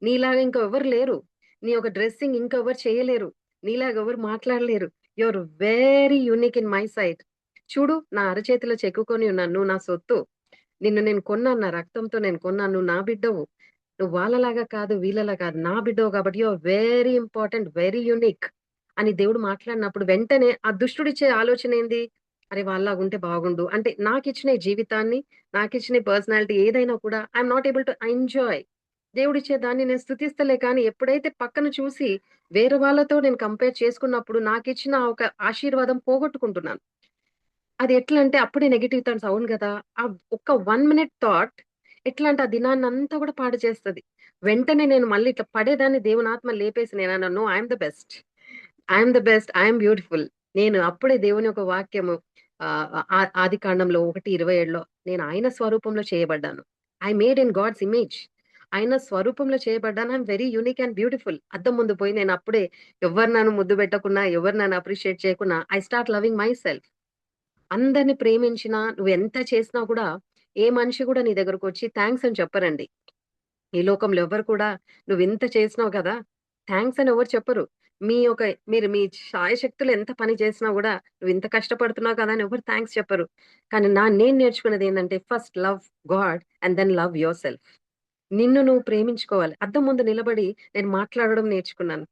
నీలాగా ఇంకెవ్వరు లేరు. నీ యొక్క డ్రెస్సింగ్ ఇంకెవ్వరు చేయలేరు. నీలాగా ఎవరు మాట్లాడలేరు. You are very unique in my sight. చూడు నా అరచేతిలో చెక్కుకొని ఉన్నాను. నువ్వు నా సొత్తు. నిన్ను నేను కొన్నాను. నా రక్తంతో నేను కొన్నాను. నువ్వు నా బిడ్డవు. నువ్వు వాళ్ళలాగా కాదు, వీళ్ళలా కాదు. నా బిడ్డవు కాబట్టి you are very important, very unique అని దేవుడు మాట్లాడినప్పుడు వెంటనే ఆ దుష్టుడిచ్చే ఆలోచన ఏంది? అరే! వాళ్ళలాగుంటే బాగుండు. అంటే నాకిచ్చిన ఈ జీవితాన్ని, నాకిచ్చిన ఈ పర్సనాలిటీ ఏదైనా కూడా I'm not able to enjoy. దేవుడిచ్చే దాన్ని నేను స్తుతిస్తలే కానీ ఎప్పుడైతే పక్కన చూసి వేరే వాళ్ళతో నేను కంపేర్ చేసుకున్నప్పుడు నాకిచ్చిన ఒక ఆశీర్వాదం పోగొట్టుకుంటున్నాను. అది ఎట్లంటే అప్పుడే నెగెటివ్ థాట్స్ అవును గదా! ఆ ఒక్క 1 మినిట్ థాట్ ఎట్లంటే ఆ దినాన్నంతా గూడా పాడు చేస్తది. వెంటనే నేను మళ్ళీ ఇట్లా పడేదాన్ని దేవునాత్మ లేపేసి నేనన్నా no I am the best. I am the best. I am beautiful. నేను అప్పుడే దేవుని యొక్క వాక్యము ఆదికాండంలో 1:27లో నేను ఆయన స్వరూపంలో చేయబడ్డాను. I made in God's image. ఆయన స్వరూపంలో చేయబడ్డాను. I am very unique and beautiful. అద్దం ముందు పోయి నేను అప్పుడే ఎవ్వరు నన్ను ముద్దు పెట్టకున్నా, ఎవరు నన్ను అప్రిషియేట్ చేయకున్నా I start loving myself. అందరిని ప్రేమించినా, నువ్వెంత చేసినా కూడా, ఏ మనిషి కూడా నీ దగ్గరకొచ్చి థాంక్స్ అని చెప్పరండి. ఈ లోకంలో ఎవ్వరు కూడా "నువ్వింత చేసినావు కదా!" థాంక్స్ అని ఎవరు చెప్పరు. మీ యొక్క మీ శాయశక్తులు ఎంత పని చేసినా గూడా, "నువ్వింత కష్టపడుతున్నావు కదా!" అని ఎవరు థాంక్స్ చెప్పరు. కానీ నేను నేర్చుకున్నదేందంటే, first love God and then love yourself. నిన్ను నువ్వు ప్రేమించుకోవాలి. అద్దం ముందు నిలబడి నేను మాట్లాడడం నేర్చుకున్నాను.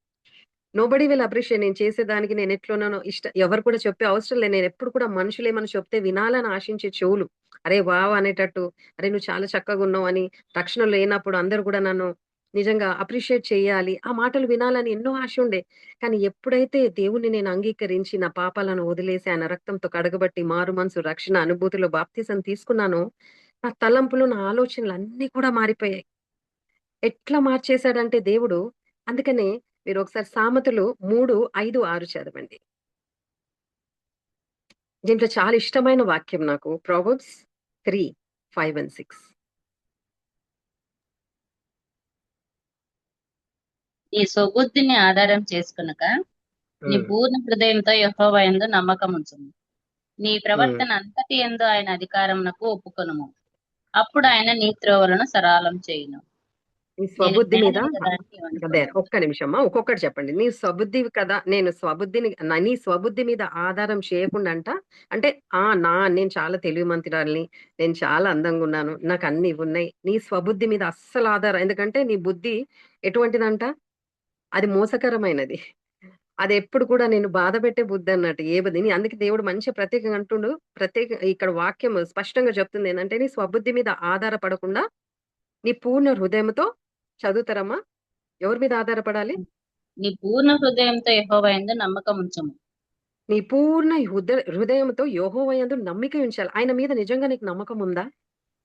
నోబడీ విల్ అప్రిషియేట్ నేను చేసేదానికి నేనెట్లున్నానో ఎవరు కూడా చెప్పే అవసరం లేదు. నేనెప్పుడు కూడా మనుషులేమన్నా చెప్తే వినాలని ఆశించే చెవులు. అరే వావ్! అనేటట్టు, అరే నువ్వు చాలా చక్కగున్నావని, రక్షణ లేనప్పుడు అందరూ కూడా నన్ను నిజంగా అప్రిషియేట్ చేయాలి. ఆ మాటలు వినాలని ఎన్నో ఆశ ఉండే. కానీ ఎప్పుడైతే దేవుడిని నేను అంగీకరించి, నా పాపాలను వదిలేసి, ఆయన రక్తంతో కడగబట్టి, మారు మనసు, రక్షణ అనుభూతిలో బాప్తిసం తీసుకున్నానో, నా తలంపులు, నా ఆలోచనలన్నీ కూడా మారిపోయాయి. ఎట్లా మార్చేసాడంటే దేవుడు, అందుకనే మీరొకసారి సామెతలు 3, 5, 6 చదవండి. దీంట్లో చాలా ఇష్టమైన వాక్యం నాకు. Proverbs 3, 5 and 6. నీ స్వబుద్ధిని ఆధారం చేసుకొనక నీ హ్మ్. పూర్ణ హృదయంతో యెహోవా యందు నమ్మకముంచుము. నీ హ్మ్. ప్రవర్తన అంతటి యందు ఆయన అధికారమునకు ఒప్పుకొనుము. అప్పుడు ఆయన నీ త్రోవలను సరళం చేయును. నీ నేను స్వబుద్ధి మీద జ్ఞానిని కదా అని అదే నీవనుకొనుము. ఒక్క నిమిషమ్మా. ఒక్కొక్కటి చెప్పండి. నీ స్వబుద్ధివి కదా! నీ స్వబుద్ధి మీద ఆధారం చేయకుండా అంటే నేను చాలా తెలివిమంతురాలిని. నేను చాలా అందంగున్నాను. నాకన్నీ ఇవున్నాయి. నీ స్వబుద్ధి మీద అస్సలు ఆధారం ఎందుకంటే నీ బుద్ధి ఎటువంటిదంట? అది మోసకరమైనది. అదెప్పుడు కూడా నిన్ను బాధపెట్టే బుద్ధన్నట్టు. ఏ బుద్ధి అందుకే దేవుడు మంచిగా ప్రత్యేకంగా అంటుండు. ఇక్కడ వాక్యం స్పష్టంగా చెప్తుందేందంటే, నీ స్వబుద్ధి మీద ఆధారపడకుండా, నీ పూర్ణ హృదయంతో చదువుతారమ్మా? ఎవరి మీద ఆధారపడాలి? నీ పూర్ణ హృదయంతో యెహోవా యందు నమ్మకముంచుము. నీ పూర్ణ హృదయంతో యెహోవా యందు నమ్మిక ఉంచాలి. ఆయన మీద నిజంగా నీకు నమ్మకం ఉందా?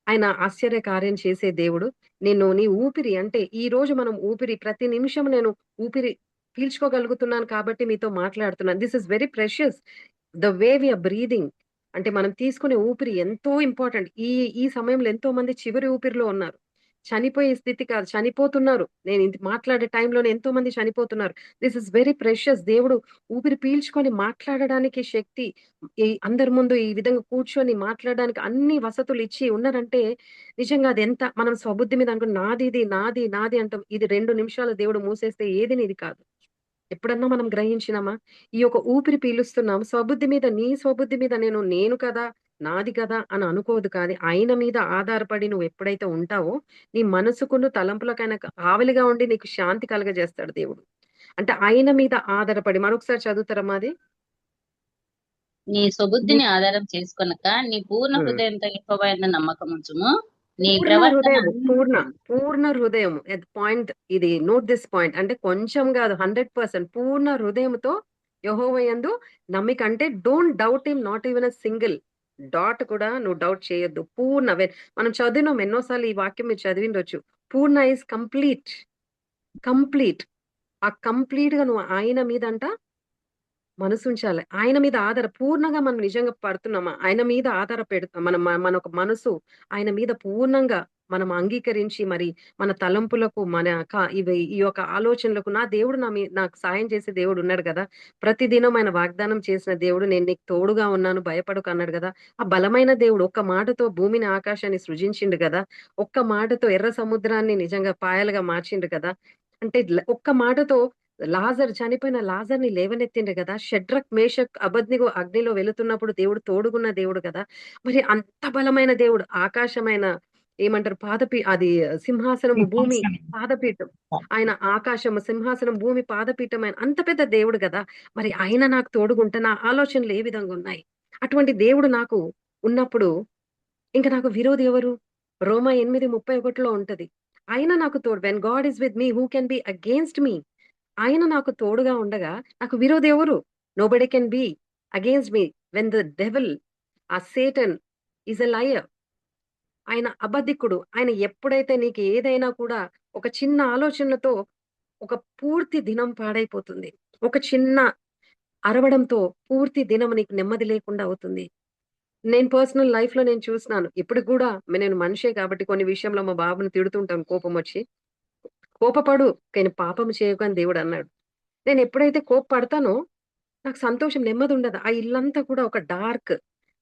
ఆయన ఆశ్చర్య కార్యం చేసే దేవుడు. నీ ఊపిరి అంటే ఈరోజు మనం ప్రతి నిమిషం నేను ఊపిరి పీల్చుకోగలుగుతున్నాను కాబట్టి మీతో మాట్లాడుతున్నాను. This is very precious. The way we are breathing. అంటే మనం తీసుకునే ఊపిరి ఎంతో ఇంపార్టెంట్. ఈ ఈ సమయంలో ఎంతో మంది చివరి ఊపిరిలో ఉన్నారు. చనిపోయే స్థితి కాదు, చనిపోతున్నారు. నేను ఇంత మాట్లాడే టైంలోనే ఎంతో మంది చనిపోతున్నారు. This is very precious. దేవుడు ఊపిరి పీల్చుకొని మాట్లాడడానికి శక్తి, ఈ అందరి ముందు ఈ విధంగా కూర్చొని మాట్లాడడానికి అన్ని వసతులు ఇచ్చి ఉన్నారంటే నిజంగా అది ఎంత మనం స్వబుద్ధి మీద అనుకుని నాది ఇది నాది నాది అంటాం. ఇది 2 నిమిషాలు దేవుడు మూసేస్తే ఏది నీది కాదు. ఎప్పుడన్నా మనం గ్రహించినామా? ఈ యొక్క ఊపిరి పీలుస్తున్నాం. స్వబుద్ధి మీద నీ స్వబుద్ధి మీద నేను కదా, నాది కదా అని అనుకోదు కానీ, ఆయన మీద ఆధారపడి నువ్వు ఎప్పుడైతే ఉంటావో, నీ మనసుకును తలంపులకైనా ఆవలిగా ఉండి నీకు శాంతి కలుగజేస్తాడు దేవుడు. అంటే ఆయన మీద ఆధారపడి మరొకసారి చదువుతారమ్మా అది? నీ నీ స్వబుద్ధిని ఆధారం చేసుకొనక నీ పూర్ణ హ్మ్. హృదయంతో యెహోవా యందు నమ్మకం ఉంచుము. నీ పూర్ణ ప్రవర్తన హృదయము. అన్నిటిలో పూర్ణ హృదయము. పాయింట్ ఇది, నోట్ దిస్ పాయింట్. అంటే కొంచెం గాదు, 100% పూర్ణ హృదయముతో యెహోవా యందు నమ్మిక. అంటే don't doubt him, not even a single dot కూడా నువ్వు డౌట్ చేయొద్దు. పూర్ణ మనం చదివినాం ఎన్నో సార్లు ఈ వాక్యం మీరు చదివిండొచ్చు. పూర్ణ ఈస్ కంప్లీట్. కంప్లీట్. ఆ కంప్లీట్‌గా నువ్వు ఆయన మీదంట మనసుంచాలి. ఆయన మీద పూర్ణంగా మనం నిజంగా పడుతున్నామా? ఆయన మీద ఆధార పెడుతాం. మన ఒక మనసు ఆయన మీద పూర్ణంగా మనం అంగీకరించి మరి మన తలంపులకు మన ఈ యొక్క ఆలోచనలకు నా దేవుడు నాకు సాయం చేసే దేవుడు ఉన్నాడు గదా! ప్రతిదినం ఆయన వాగ్దానం చేసిన దేవుడు, నేను నీకు తోడుగా ఉన్నాను భయపడకు అన్నాడు గదా! ఆ బలమైన దేవుడు ఒక్క మాటతో భూమిని, ఆకాశాన్ని సృజించిండు గదా! ఒక్క మాటతో ఎర్ర సముద్రాన్ని నిజంగా పాయలుగా మార్చిండు కదా! అంటే ఒక్క మాటతో చనిపోయిన లాజర్‌ని లేవనెత్తిండు గదా! షడ్రక్, మేషక్, అబేద్నెగో అగ్నిలో వెలుతున్నప్పుడు దేవుడు తోడుగున్న దేవుడు గదా! మరి అంత బలమైన దేవుడు ఆకాశమైన ఏమంటారు అది సింహాసనము భూమి పాదపీఠం. ఆయన ఆకాశము సింహాసనం, భూమి పాదపీఠమైన అంత పెద్ద దేవుడు గదా! మరి ఆయన నాకు తోడుగుంటే నా ఆలోచనలు ఏ విధంగా ఉన్నాయి? అటువంటి దేవుడు నాకు ఉన్నప్పుడు ఇంక నాకు విరోధి ఎవరు? రోమా 8:31లో ఉంటది. ఆయన నాకు తోడు. When God is with me who can be against మీ? ఆయన నాకు తోడుగా ఉండగా నాకు విరోధి ఎవరు? Nobody can be against me when the devil, ఆ సేటన్ ఈస్ ఎ లయర్. ఆయన అబద్ధికుడు. ఆయన ఎప్పుడైతే నీకు ఏదైనా కూడా ఒక చిన్న ఆలోచనలతో ఒక పూర్తి దినం పాడైపోతుంది. ఒక చిన్న అరవడంతో పూర్తి దినం నీకు నెమ్మది లేకుండా అవుతుంది. నేను పర్సనల్ లైఫ్‌లో నేను చూసినాను. ఇప్పటికి గూడా నేను మనిషే కాబట్టి కొన్ని విషయంలో మా బాబుని తిడుతుంటాను కోపమొచ్చి. "కోపపడు, కానీ పాపము చేయకు" అని దేవుడన్నాడు. నేనెప్పుడైతే కోప్పడతానో, నాకు సంతోషం, నెమ్మదుండదు. ఆ ఇల్లంతా కూడా ఒక డార్క్.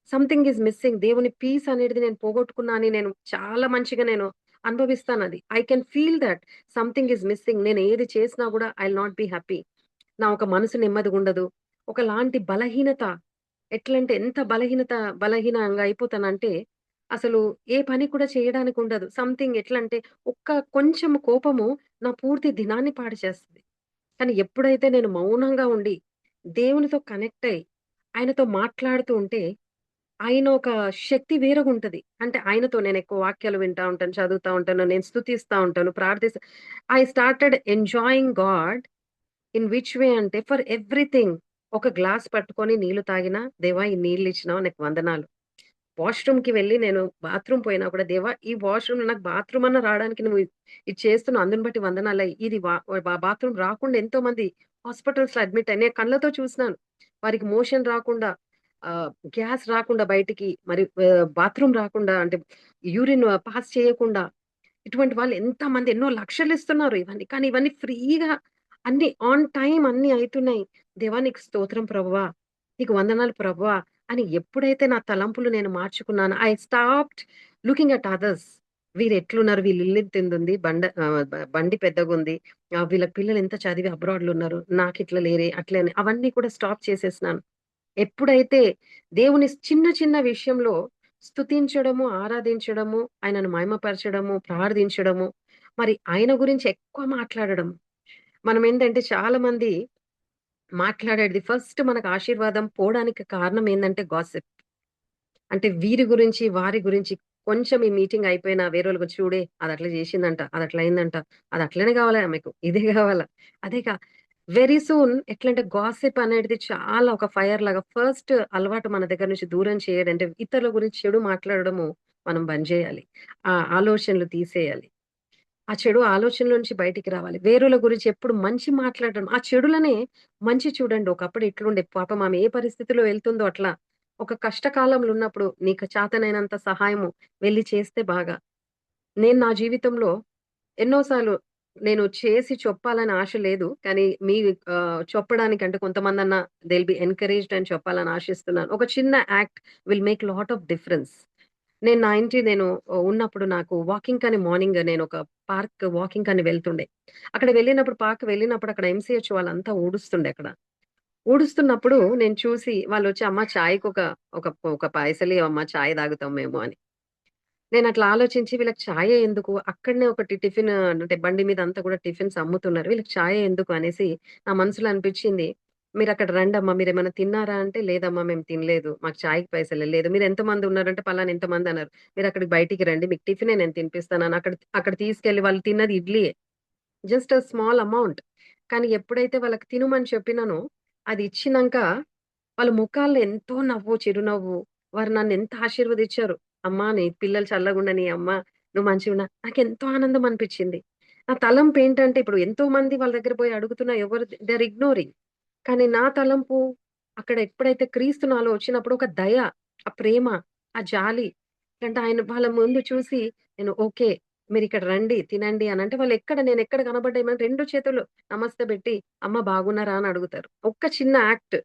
Something is missing. దేవుని పీస్ అనేది నేను పోగొట్టుకున్నా అని నేను చాలా మంచిగా నేను అనుభవిస్తానది. I can feel that something is missing. నేను ఏది చేసినా గూడా I will not be happy. నా ఒక మనసు నెమ్మదిగుండదు. ఒకలాంటి బలహీనత. ఎట్లంటే ఎంత బలహీనంగా అయిపోతానంటే, అసలు ఏ పని కూడా చేయడానికుండదు. సంథింగ్ ఎట్లంటే, కొంచెం కోపము నా పూర్తి దినాన్ని పాడు చేస్తది. కానీ ఎప్పుడైతే నేను మౌనంగా ఉండి, దేవునితో కనెక్ట్ అయ్యి, ఆయనతో మాట్లాడుతూ ఉంటే, ఆయన ఒక శక్తి వేరుగుంటది. అంటే ఆయనతో నేనెక్కువ వాక్యాలు వింటా ఉంటాను, చదువుతా ఉంటాను, నేను స్తుతిస్తా ఉంటాను, I started enjoying God in which way అంటే ఫర్ ఎవ్రీథింగ్. ఒక గ్లాస్ పట్టుకొని నీళ్లు తాగినా, దేవా ఈ నీళ్లిచ్చినావు నీకు వందనాలు. వాష్‌రూమ్‌కి వెళ్లి నేను బాత్రూమ్ పోయినా కూడా, దేవా ఈ వాష్‌రూమ్‌లో నాకు బాత్రూమ్ అన్నా రావడానికి నువ్వు ఇది చేస్తున్నావు. అందుని బట్టి వందనాలయ్యి. ఇది బాత్రూమ్ రాకుండా ఎంతో మంది హాస్పిటల్స్‌లో అడ్మిట్ అయ్యి నేను కళ్ళతో చూసినాను. వారికి మోషన్ రాకుండా, గ్యాస్ రాకుండా బయటికి, మరి బాత్రూమ్ రాకుండా అంటే యూరిన్ పాస్ చేయకుండా ఇటువంటి వాళ్ళు ఎంతమంది ఎన్నో లక్షలిస్తున్నారు ఇవన్నీ. కానీ ఇవన్నీ ఫ్రీగా అన్నీ ఆన్ టైమ్ అన్నీ అయితున్నాయి. దేవా నీకు స్తోత్రం ప్రభువా! నీకు వందనాలు ప్రభువా! అని ఎప్పుడైతే నా తలంపులు నేను మార్చుకున్నానో, I stopped looking at others. వీరెట్లున్నారు? వీళ్ళ ఇల్లింతుందుంది. బండి పెద్దగుంది. వీళ్ళ పిల్లలు ఎంత చదివి అబ్రాడ్‌లో ఉన్నారు. నాకిట్లా లేరే అట్లే అని అవన్నీ కూడా స్టాప్ చేసేసినాను. ఎప్పుడైతే దేవుని చిన్న చిన్న విషయంలో స్తుతించడము, ఆరాధించడము, ఆయనను మహిమపరచడము, ప్రార్థించడము, మరి ఆయన గురించి ఎక్కువ మాట్లాడడం. మనమేంటంటే చాలా మంది మాట్లాడేది ఫస్ట్ మనకు ఆశీర్వాదం పోవడానికి కారణం ఏందంటే గాసిప్. అంటే వీరి గురించి, వారి గురించి కొంచెం ఈ మీటింగ్ అయిపోయినా వేరోళ్ళ గురించి చూడే అదట్లా చేసిందంట, అదట్లా అయిందంట, అదట్లనే కావాలా ఆమెకు, ఇదే కావాలా, అదే వెరీ సూన్ ఎట్లంటే గాసిప్ అనేది చాలా ఒక ఫైర్ లాగా ఫస్ట్ అలవాటు మన దగ్గర నుంచి దూరం చేయడం. అంటే ఇతరుల గురించి చెడు మాట్లాడడము మనం బంద్ చేయాలి. ఆ ఆలోచనలు తీసేయాలి. ఆ చెడు ఆలోచనల నుంచి బయటికి రావాలి. వేరేళ్ళ గురించి ఎప్పుడు మంచి మాట్లాడడం. ఆ చెడులనే మంచి చూడండి. ఒకప్పుడు ఇట్లుండే పాపం ఆమె ఏ పరిస్థితిలో వెళ్తుందో అట్లా. ఒక కష్టకాలంలో ఉన్నప్పుడు నీకు చేతనైనంత సహాయము వెళ్లి చేస్తే బాగా. నేను నా జీవితంలో ఎన్నోసార్లు నేను చేసి చెప్పాలని ఆశ లేదు. కానీ మీ చెప్పడానికంటే కొంతమందన్నా దే విల్ బి ఎన్‌కరేజ్డ్ అని చెప్పాలని ఆశిస్తున్నాను. ఒక చిన్న act will make lot of difference. నేను ఉన్నప్పుడు నాకు వాకింగ్ కని మార్నింగ్ నేనొక పార్క్ వాకింగ్ కని వెళ్తుండే. అక్కడ వెళ్ళినప్పుడు పార్క్ వెళ్ళినప్పుడు అక్కడ ఎంసీహెచ్ వాళ్ళంతా ఊడుస్తుండే అక్కడ. ఊడుస్తున్నప్పుడు నేను చూసి వాళ్ళొచ్చి "అమ్మ చాయ్‌కొక ఒక ఒక పైసలియ్యవమ్మ చాయ్ తాగుతాం మేము" అని. నేనట్లా ఆలోచించి వీళ్ళకి చాయే ఎందుకు? అక్కడనే ఒకటి టిఫిన్ అంటే బండి మీద అంతా కూడా టిఫిన్స్ అమ్ముతున్నారు. వీళ్ళకి చాయే ఎందుకు అనేసి నా మనసులో అనిపిచ్చింది. "మీరక్కడ రండమ్మా. మీరేమన్నా తిన్నారా?" అంటే, "లేదమ్మా మేము తినలేదు. మాకు చాయ్‌కి పైసలే లేదు." "మీరెంతమంది ఉన్నారంటే" "పలానా ఇంతమంది" అన్నారు. "మీరక్కడికి బయటికి రండి. మీకు టిఫినే నేను తినిపిస్తానని" అక్కడ అక్కడ తీసుకెళ్ళి వాళ్ళు తిన్నది ఇడ్లీయే. Just a small amount. కానీ ఎప్పుడైతే వాళ్ళకి తినమని చెప్పినానో, అది ఇచ్చినంక వాళ్ళ ముఖాల్లో ఎంతో నవ్వు, చిరునవ్వు. వారు నన్నెంత ఆశీర్వదిచ్చారు. "అమ్మా నీ పిల్లలు చల్లగుండని అమ్మా, నువ్వు మంచిగుండ" నాకెంతో ఆనందం అనిపిచ్చింది. నా తలంపేంటంటే ఇప్పుడు ఎంతో మంది వాళ్ళ దగ్గర పోయి అడుగుతున్నా ఎవరు దే ఆర్ ఇగ్నోరింగ్. కానీ నా తలంపు అక్కడ ఎప్పుడైతే క్రీస్తు నాలో వచ్చినప్పుడు ఒక దయ, ఆ ప్రేమ, ఆ జాలి అంటే ఆయన వాళ్ళ ముందు చూసి నేను ఓకే. మీరిక్కడ రండి, తినండి అనంటే నేనెక్కడ కనపడ్డా ఏమంటే 2 చేతులు నమస్తే బెట్టి, "అమ్మ బాగున్నారా?" అని అడుగుతారు. ఒక్క చిన్న యాక్ట్.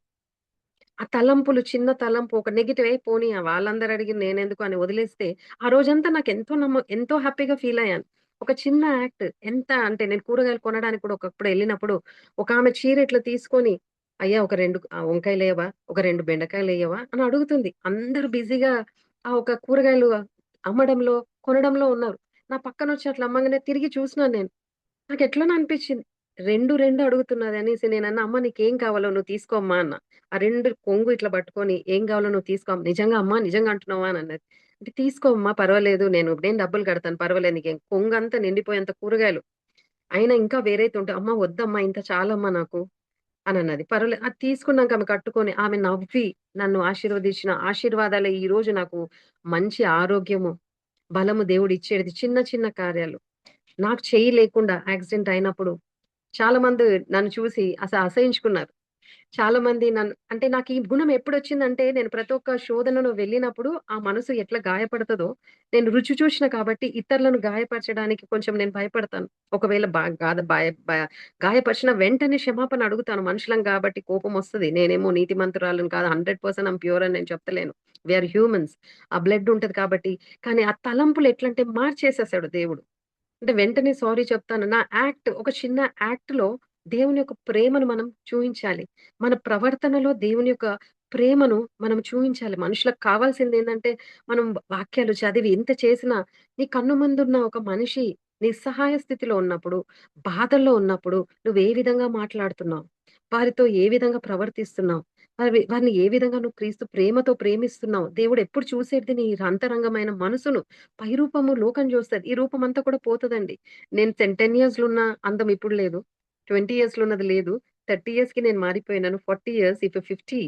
ఆ తలంపులు చిన్న తలంపు ఒక నెగెటివ్ పోనీ వాళ్ళందరూ అడిగింది నేనెందుకు అని వదిలేస్తే, ఆ రోజంతా నాకెంతో ఎంతో హ్యాపీగా ఫీల్ అయ్యాను. ఒక చిన్న యాక్ట్ ఎంత అంటే నేను కూరగాయలు కొనడానికి కూడా ఒకప్పుడు ఎళ్ళినప్పుడు, ఒకామె చీర ఇట్లా తీసుకొని, "అయ్యా ఒక 2 వంకాయలెయ్యవా? ఒక 2 బెండకాయలెయ్యవా?" అని అడుగుతుంది. అందరూ బిజీగా ఆ ఒక కూరగాయలు అమ్మడంలో, కొనడంలో ఉన్నారు. నా పక్కనొచ్చి అట్లా అమ్మంగానే తిరిగి చూసినాను నేను. నాకెట్లనో అనిపిచ్చింది. 2 అడుగుతున్నది అనేసి నేనన్నా, "అమ్మ నీకేం కావాలో నువ్వు తీసుకో అమ్మా" అన్నా. ఆ 2 కొంగు ఇట్లా పట్టుకొని, "ఏం కావాలో నువ్వు తీసుకో అమ్మ." "నిజంగా అమ్మా? నిజంగా అంటున్నావా?" అని అన్నది. అంటే, "తీసుకో అమ్మా పర్వాలేదు. నేను డబ్బులు కడతాను పర్వాలేదు నీకేం." కొంగంతా నిండిపోయేంత కూరగాయలు. అయినా ఇంకా వేరైతే ఉంటే, "అమ్మ వద్దమ్మా ఇంత చాలమ్మా నాకు" అనన్నది. పర్వాలేదు అది తీసుకున్నాక ఆమె కట్టుకొని, ఆమె నవ్వి నన్ను ఆశీర్వదించిన ఆశీర్వాదాలే ఈరోజు నాకు మంచి ఆరోగ్యము, బలము దేవుడిచ్చేది చిన్న చిన్న కార్యాలు. నాకు చెయ్యి లేకుండా యాక్సిడెంట్ అయినప్పుడు చాలా మంది నన్ను చూసి అసహించుకున్నారు. చాలా మంది నన్ను అంటే నాకు ఈ గుణం ఎప్పుడొచ్చిందంటే నేను ప్రతి ఒక్క శోధనలో వెళ్ళినప్పుడు ఆ మనసు ఎట్లా గాయపడతదో నేను రుచి చూషిన కాబట్టి ఇతరులను గాయపరచడానికి కొంచెం నేను భయపడతాను. ఒకవేళ బా గాద బాయ బ గాయపరిచిన వెంటనే క్షమాపణ అడుగుతాను. మనుషులం కాబట్టి కోపమొస్తది. నేనేమో నీతిమంతురాలిని కాదు. 100% ఐయామ్ ప్యూర్ అని నేను చెప్తలేను. We are humans. ఆ బ్లడ్ ఉంటది కాబట్టి. కానీ ఆ తలంపులు ఎట్లంటే మార్చేసేసాడు దేవుడు. అంటే వెంటనే సారీ చెప్తాను. నా యాక్ట్ ఒక చిన్న యాక్ట్‌లో దేవుని యొక్క ప్రేమను మనం చూయించాలి. మన ప్రవర్తనలో దేవుని యొక్క ప్రేమను మనం చూయించాలి. మనుషులకు కావాల్సిందేందంటే, మనం వాక్యాలు చదివి ఇంత చేసినా, నీ కన్ను ముందున్న ఒక మనిషి నిస్సహాయ స్థితిలో ఉన్నప్పుడు, బాధల్లో ఉన్నప్పుడు నువ్వు ఏ విధంగా మాట్లాడుతున్నావు? వారితో ఏ విధంగా ప్రవర్తిస్తున్నావు? వారిని ఏ విధంగా నువ్వు క్రీస్తు ప్రేమతో ప్రేమిస్తున్నావు? దేవుడు ఎప్పుడు చూసేది నీ అంతరంగమైన మనసును. పై రూపము లోకం జూస్తది. ఈ రూపమంతా కూడా పోతదండి. నేను 10 ఇయర్స్‌లో ఉన్న అందం ఇప్పుడు లేదు. 20 ఇయర్స్‌లో ఉన్నది లేదు. 30 ఇయర్స్‌కి నేను మారిపోయినాను. 40 ఇయర్స్ ఇప్పుడు 50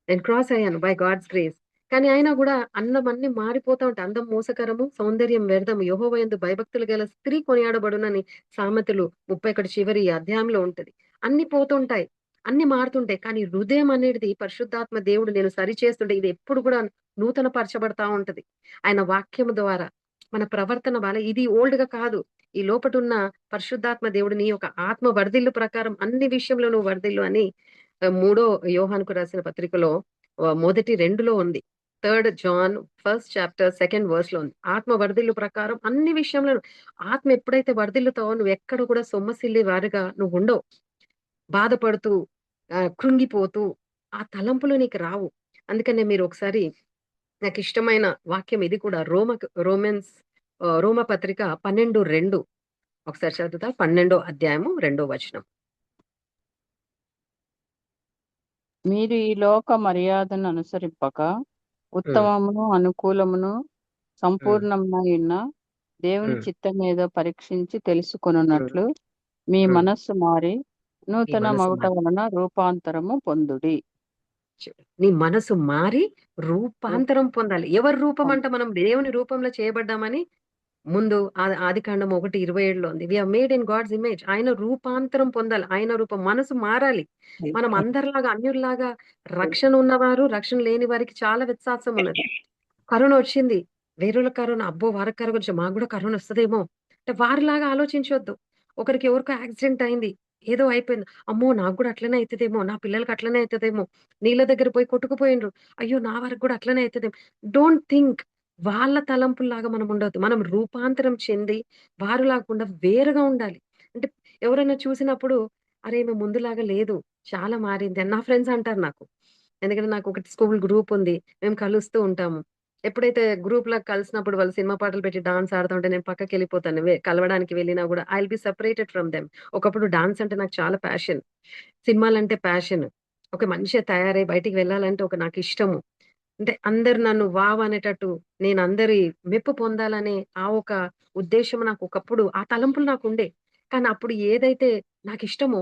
నేను క్రాస్ అయ్యాను బై గాడ్స్ గ్రేస్. కానీ అయినా గూడా అందమన్నీ మారిపోతా ఉంటాయి. అందం మోసకరము, సౌందర్యం వ్యర్థము. యెహోవా యందు భయభక్తులు గల స్త్రీ కొనియాడబడునని సామెతలు 31 చివరి అధ్యాయంలో ఉంటది. అన్నీ పోతుంటాయి. అన్నీ మారుతుంటాయి. కానీ హృదయం అనేటిది పరిశుద్ధాత్మ దేవుడు నేను సరిచేస్తుంటే ఇది ఎప్పుడు గూడా నూతన పరచబడతా ఉంటది. ఆయన వాక్యము ద్వారా మన ప్రవర్తన ఇది ఓల్డ్‌గా కాదు. ఈ లోపటున్న పరిశుద్ధాత్మ దేవుడు నీ యొక్క ఆత్మ వర్ధిల్లు ప్రకారం అన్ని విషయంలో నువ్వు వర్ధిల్లు అని మూడో యోహానుకు రాసిన పత్రికలో మొదటి 2లో ఉంది. Third John first chapter second వర్స్‌లో ఉంది. ఆత్మ వర్ధిల్లు ప్రకారం అన్ని విషయంలోను ఆత్మ ఎప్పుడైతే వర్ధిల్లుతావో నువ్వెక్కడ కూడా సొమ్మసిల్లే వారిగా నువ్వుండవు. బాధపడుతూ కృంగిపోతూ ఆ తలంపులు నీకు రావు. అందుకనే మీరు ఒకసారి నాకిష్టమైన వాక్యం ఇది కూడా రోమ పత్రిక 12:2 ఒకసారి చదువుతా. 12 అధ్యాయము 2 వచనం. మీరు ఈ లోక మర్యాదను అనుసరింపక హ్మ్. ఉత్తమమును, అనుకూలమును, హ్మ్. సంపూర్ణమునయున్న దేవుని హ్మ్. చిత్తమేదో పరీక్షించి హ్మ్. తెలుసుకొనున్నట్లు మీ హ్మ్. మనస్సు మారి నీ నూతన మనసు మగుట మారి వలన రూపాంతరము పొందుడి. నీ మనసు మారి రూపం రూపాంతరం పొందాలి. ఎవరి రూపం అంట మనం దేవుని రూపంలో చేయబడ్డామని ముందు ఆదికాండం 1:27లో ఉంది. We are made in God's image. ఆయన రూపాంతరం పొందాలి. ఆయన రూపం మనసు మారాలి. మనం అందరిలాగా అన్యుల్లాగా రక్షణ ఉన్నవారు, రక్షణ లేని వారికి చాలా వ్యత్యాసం ఉన్నది. కరోనా వచ్చింది. వేరేళ్ళకి కరోనా, అబ్బో! వారికి కరోనా వచ్చి మాకు గూడా కరోనా వస్తదేమో! అంటే వారిలాగా ఆలోచించొద్దు. ఒకరికి ఎవరికో యాక్సిడెంట్ అయింది. ఏదో అయిపోయింది. అమ్మో! నాకు గూడా అట్లనే అయితదేమో! నా పిల్లలకి అట్లనే అయితదేమో! నీళ్ళ దగ్గర పోయి కొట్టుకుపోయిండ్రు. అయ్యో! నా వరకు గూడా అట్లనే అయితదేమో! డోంట్ థింక్ వాళ్ళ తలంపుల్లాగా మనం ఉండొద్దు. మనం రూపాంతరం చెంది వారు లాకుండా వేరుగా ఉండాలి. అంటే ఎవరైనా చూసినప్పుడు అరే! ఈమె ముందులాగా లేదు. చాలా మారింది అని నా ఫ్రెండ్స్ అంటారు నాకు. ఎందుకంటే నాకు ఒకటి స్కూల్ గ్రూప్ ఉంది. మేము కలుస్తూ ఉంటాము. ఎప్పుడైతే గ్రూప్‌లా కలిసినప్పుడు వాళ్ళు సినిమా పాటలు పెట్టి డాన్స్ ఆడుతుంటే నేను పక్కకెళ్ళిపోతాను. కలవడానికి వెళ్ళినా గూడా I will be separated from them. ఒకప్పుడు డాన్స్ అంటే నాకు చాలా ప్యాషన్. సినిమాలంటే ప్యాషన్. ఒక మనిషిగా తయారై బయటికి వెళ్ళాలంటే నాకిష్టము. అంటే అందరూ నన్ను వావ్! అనేటట్టు నేను అందరి మెప్పు పొందాలనే ఆ ఒక ఉద్దేశ్యం నాకు ఒకప్పుడు ఆ తలంపులు నాకుండే. కానీ అప్పుడు ఏదైతే నాకిష్టమో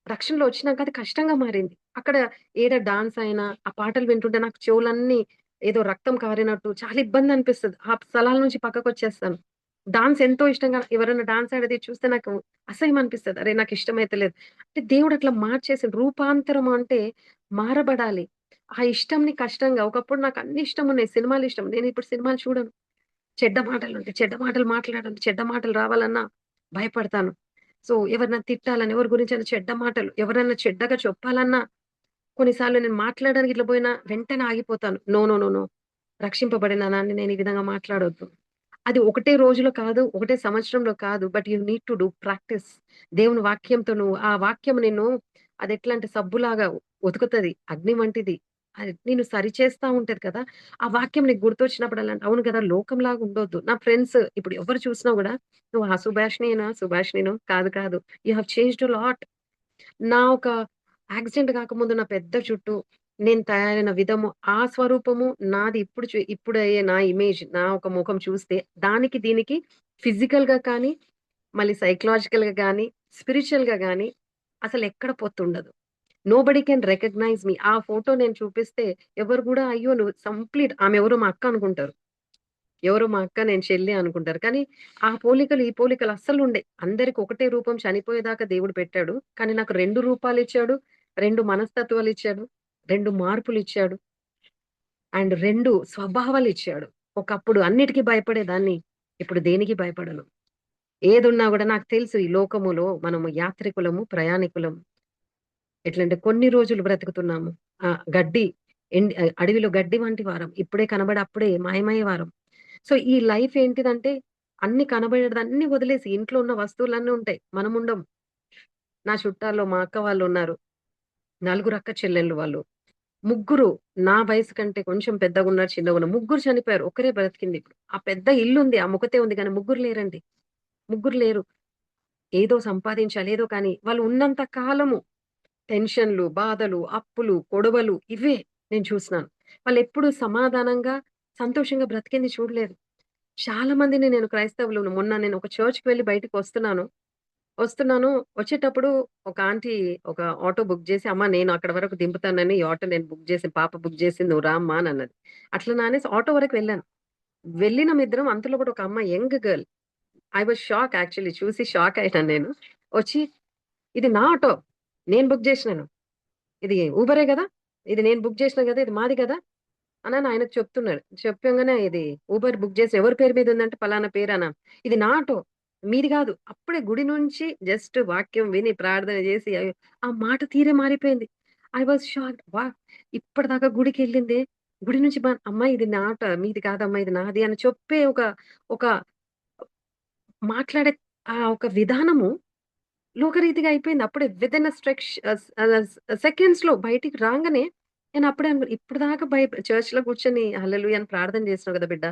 రక్షణలో వచ్చినాక అది కష్టంగా మారింది. అక్కడ ఏదో డాన్స్ అయినా, ఆ పాటలు వింటుంటే నాకు చెవులన్నీ ఏదో రక్తం కారినట్టు చాలా ఇబ్బందనిపిస్తది. ఆ స్థలాల నుంచి పక్కకొచ్చేస్తాను. డాన్స్ ఎంతో ఇష్టంగా ఎవరైనా డాన్స్ ఆడేది చూస్తే నాకు అసహ్యం అనిపిస్తది. అరే! నాకిష్టమైతలేదు. అంటే దేవుడు అట్లా మార్చేసిండు. రూపాంతరం అంటే మారబడాలి. ఆ ఇష్టంని కష్టంగా ఒకప్పుడు నాకు అన్ని ఇష్టమున్నాయి. సినిమాలిష్టం. నేనిప్పుడు సినిమాలు చూడను. చెడ్డ మాటలుంటాయి. చెడ్డ మాటలు మాట్లాడాలి. చెడ్డ మాటలు రావాలన్నా భయపడతాను. సో, ఎవరినైనా తిట్టాలని, ఎవరి గురించైనా చెడ్డ మాటలు, ఎవరైనా చెడ్డగా చెప్పాలన్నా కొన్నిసార్లు నేను మాట్లాడడానికి ఇట్లా పోయినా వెంటనే ఆగిపోతాను. No, no, no, no. రక్షింపబడిన దాన్ని నేను ఈ విధంగా మాట్లాడొద్దు. అది ఒకటే రోజులో కాదు, ఒకటే సంవత్సరంలో కాదు. But you need to do practice. దేవుని వాక్యంతో నువ్వు ఆ వాక్యం నిన్ను అదెట్లా అంటే సబ్బులాగా ఉతుకుతది. అగ్ని వంటిది. అది నిన్ను సరిచేస్తా ఉంటది కదా! ఆ వాక్యం నీకు గుర్తొచ్చినప్పుడల్లా అవును కదా! లోకంలాగా ఉండొద్దు. నా ఫ్రెండ్స్ ఇప్పుడు ఎవరు చూసినా గూడా "నువ్వు ఆ సుభాషిణియేనా? సుభాషిణిను?" కాదు, కాదు. You have changed a lot. నా ఒక యాక్సిడెంట్ గాకముందు నా పెద్ద జుట్టు, నేను తయారైన విధము, ఆ స్వరూపము నాది ఇప్పుడయ్యే నా ఇమేజ్, నా ఒక ముఖం చూస్తే దానికి దీనికి ఫిజికల్‌గా కానీ, మళ్ళీ సైకలాజికల్‌గా గానీ, స్పిరిచ్యువల్‌గా గానీ అసలెక్కడ పొత్తుండదు. నోబడీ కెన్ రికగ్నైజ్ మీ. ఆ ఫోటో నేను చూపిస్తే ఎవరు గూడా అయ్యో! నువ్వు కంప్లీట్ ఆమెవరో మా అక్క అనుకుంటారు. ఎవరో మా అక్క, నేను చెల్లి అనుకుంటారు. కానీ ఆ పోలికలు, ఈ పోలికలు అస్సలుండయి. అందరికి ఒకటే రూపం చనిపోయేదాకా దేవుడు పెట్టాడు. కానీ నాకు 2 రూపాలిచ్చాడు, 2 మనస్తత్వాలిచ్చాడు, 2 మార్పులిచ్చాడు. అండ్ 2 స్వభావాలిచ్చాడు. ఒకప్పుడు అన్నిటికి భయపడేదాన్ని. ఇప్పుడు దేనికి భయపడను. ఏదున్నా గూడా నాకు తెలుసు ఈ లోకములో మనము యాత్రికులము, ప్రయాణికులం. ఎట్లంటే కొన్ని రోజులు బ్రతుకుతున్నాము. గడ్డి అడవిలో గడ్డి వంటి వారం. ఇప్పుడే కనబడి అప్పుడే మాయమయ్యే వారం. సో, ఈ లైఫ్ ఏంటిదంటే అన్ని కనబడేదన్నీ వదిలేసి ఇంట్లో ఉన్న వస్తువులన్నీ ఉంటాయి. మనముండం. నా చుట్టాల్లో మా అక్క వాళ్ళున్నారు. నలుగురు అక్క చెల్లెళ్ళు వాళ్ళు. ముగ్గురు నా వయసు కంటే కొంచెం పెద్దగున్నారు, చిన్నగున్నారు. ముగ్గురు చనిపోయారు. ఒక్కరే బ్రతికిందిప్పుడు. ఆ పెద్ద ఇల్లుంది. ఆ ముకతే ఉంది గానీ ముగ్గురు లేరండి. ముగ్గురు లేరు. ఏదో సంపాదించాలి ఏదో కానీ వాళ్ళు ఉన్నంత కాలము టెన్షన్‌లు, బాధలు, అప్పులు, గొడవలు ఇవే నేను చూసినాను. వాళ్ళెప్పుడు సమాధానంగా, సంతోషంగా బ్రతికింది చూడలేదు. చాలా మందిని నేను క్రైస్తవులు మొన్న నేను ఒక చర్చ్‌కి వెళ్లి బయటికొస్తున్నాను. వస్తున్నాను. వచ్చేటప్పుడు ఒక ఆంటీ ఒక ఆటో బుక్ జేసి, "అమ్మ నేను అక్కడి వరకు దింపుతానని ఈ ఆటో నేను బుక్ చేసి పాప బుక్ చేసింది నువ్వు రా అమ్మా" అనన్నది. అట్లనా అనేసి ఆటో వరకు వెళ్ళాను. వెళ్ళినమిద్దరం అంతలో కూడా ఒక అమ్మాయి young girl. I was shock actually చూసి షాక్ అయ్యాను నేను. వచ్చి, "ఇది నా ఆటో. నేను బుక్ జేసినాను. ఇది ఊబరే గదా! ఇది నేను బుక్ జేసినా గదా! ఇది మాది గదా!" అనని ఆయనకు చెప్తున్నాడు. చెప్పంగానే ఇది ఊబర్ బుక్ చేసి ఎవరి పేరు మీద ఉందంటే పలానా పేరనా. ఇది నా ఆటో. మీది గాదు. అప్పుడే గుడి నుంచి జస్ట్ వాక్యం విని ప్రార్థన చేసి ఆ మాట తీరే మారిపోయింది. I was shocked. ఇప్పటిదాకా గుడికెళ్ళిందే. గుడి నుంచి అమ్మా ఇది నా ఆటో మీది కాదమ్మా ఇది నాది అని చెప్పే ఒక మాట్లాడే ఆ ఒక విధానము లోకరీతిగా అయిపోయింది. అప్పుడే వితిన్ ఎ సెకండ్స్‌లో బయటికి రాంగానే నేనప్పుడే అనుకున్నా ఇప్పటిదాకా చర్చ్‌లో కూర్చొని హల్లెలూయా అని ప్రార్థన చేసినావు గదా బిడ్డ!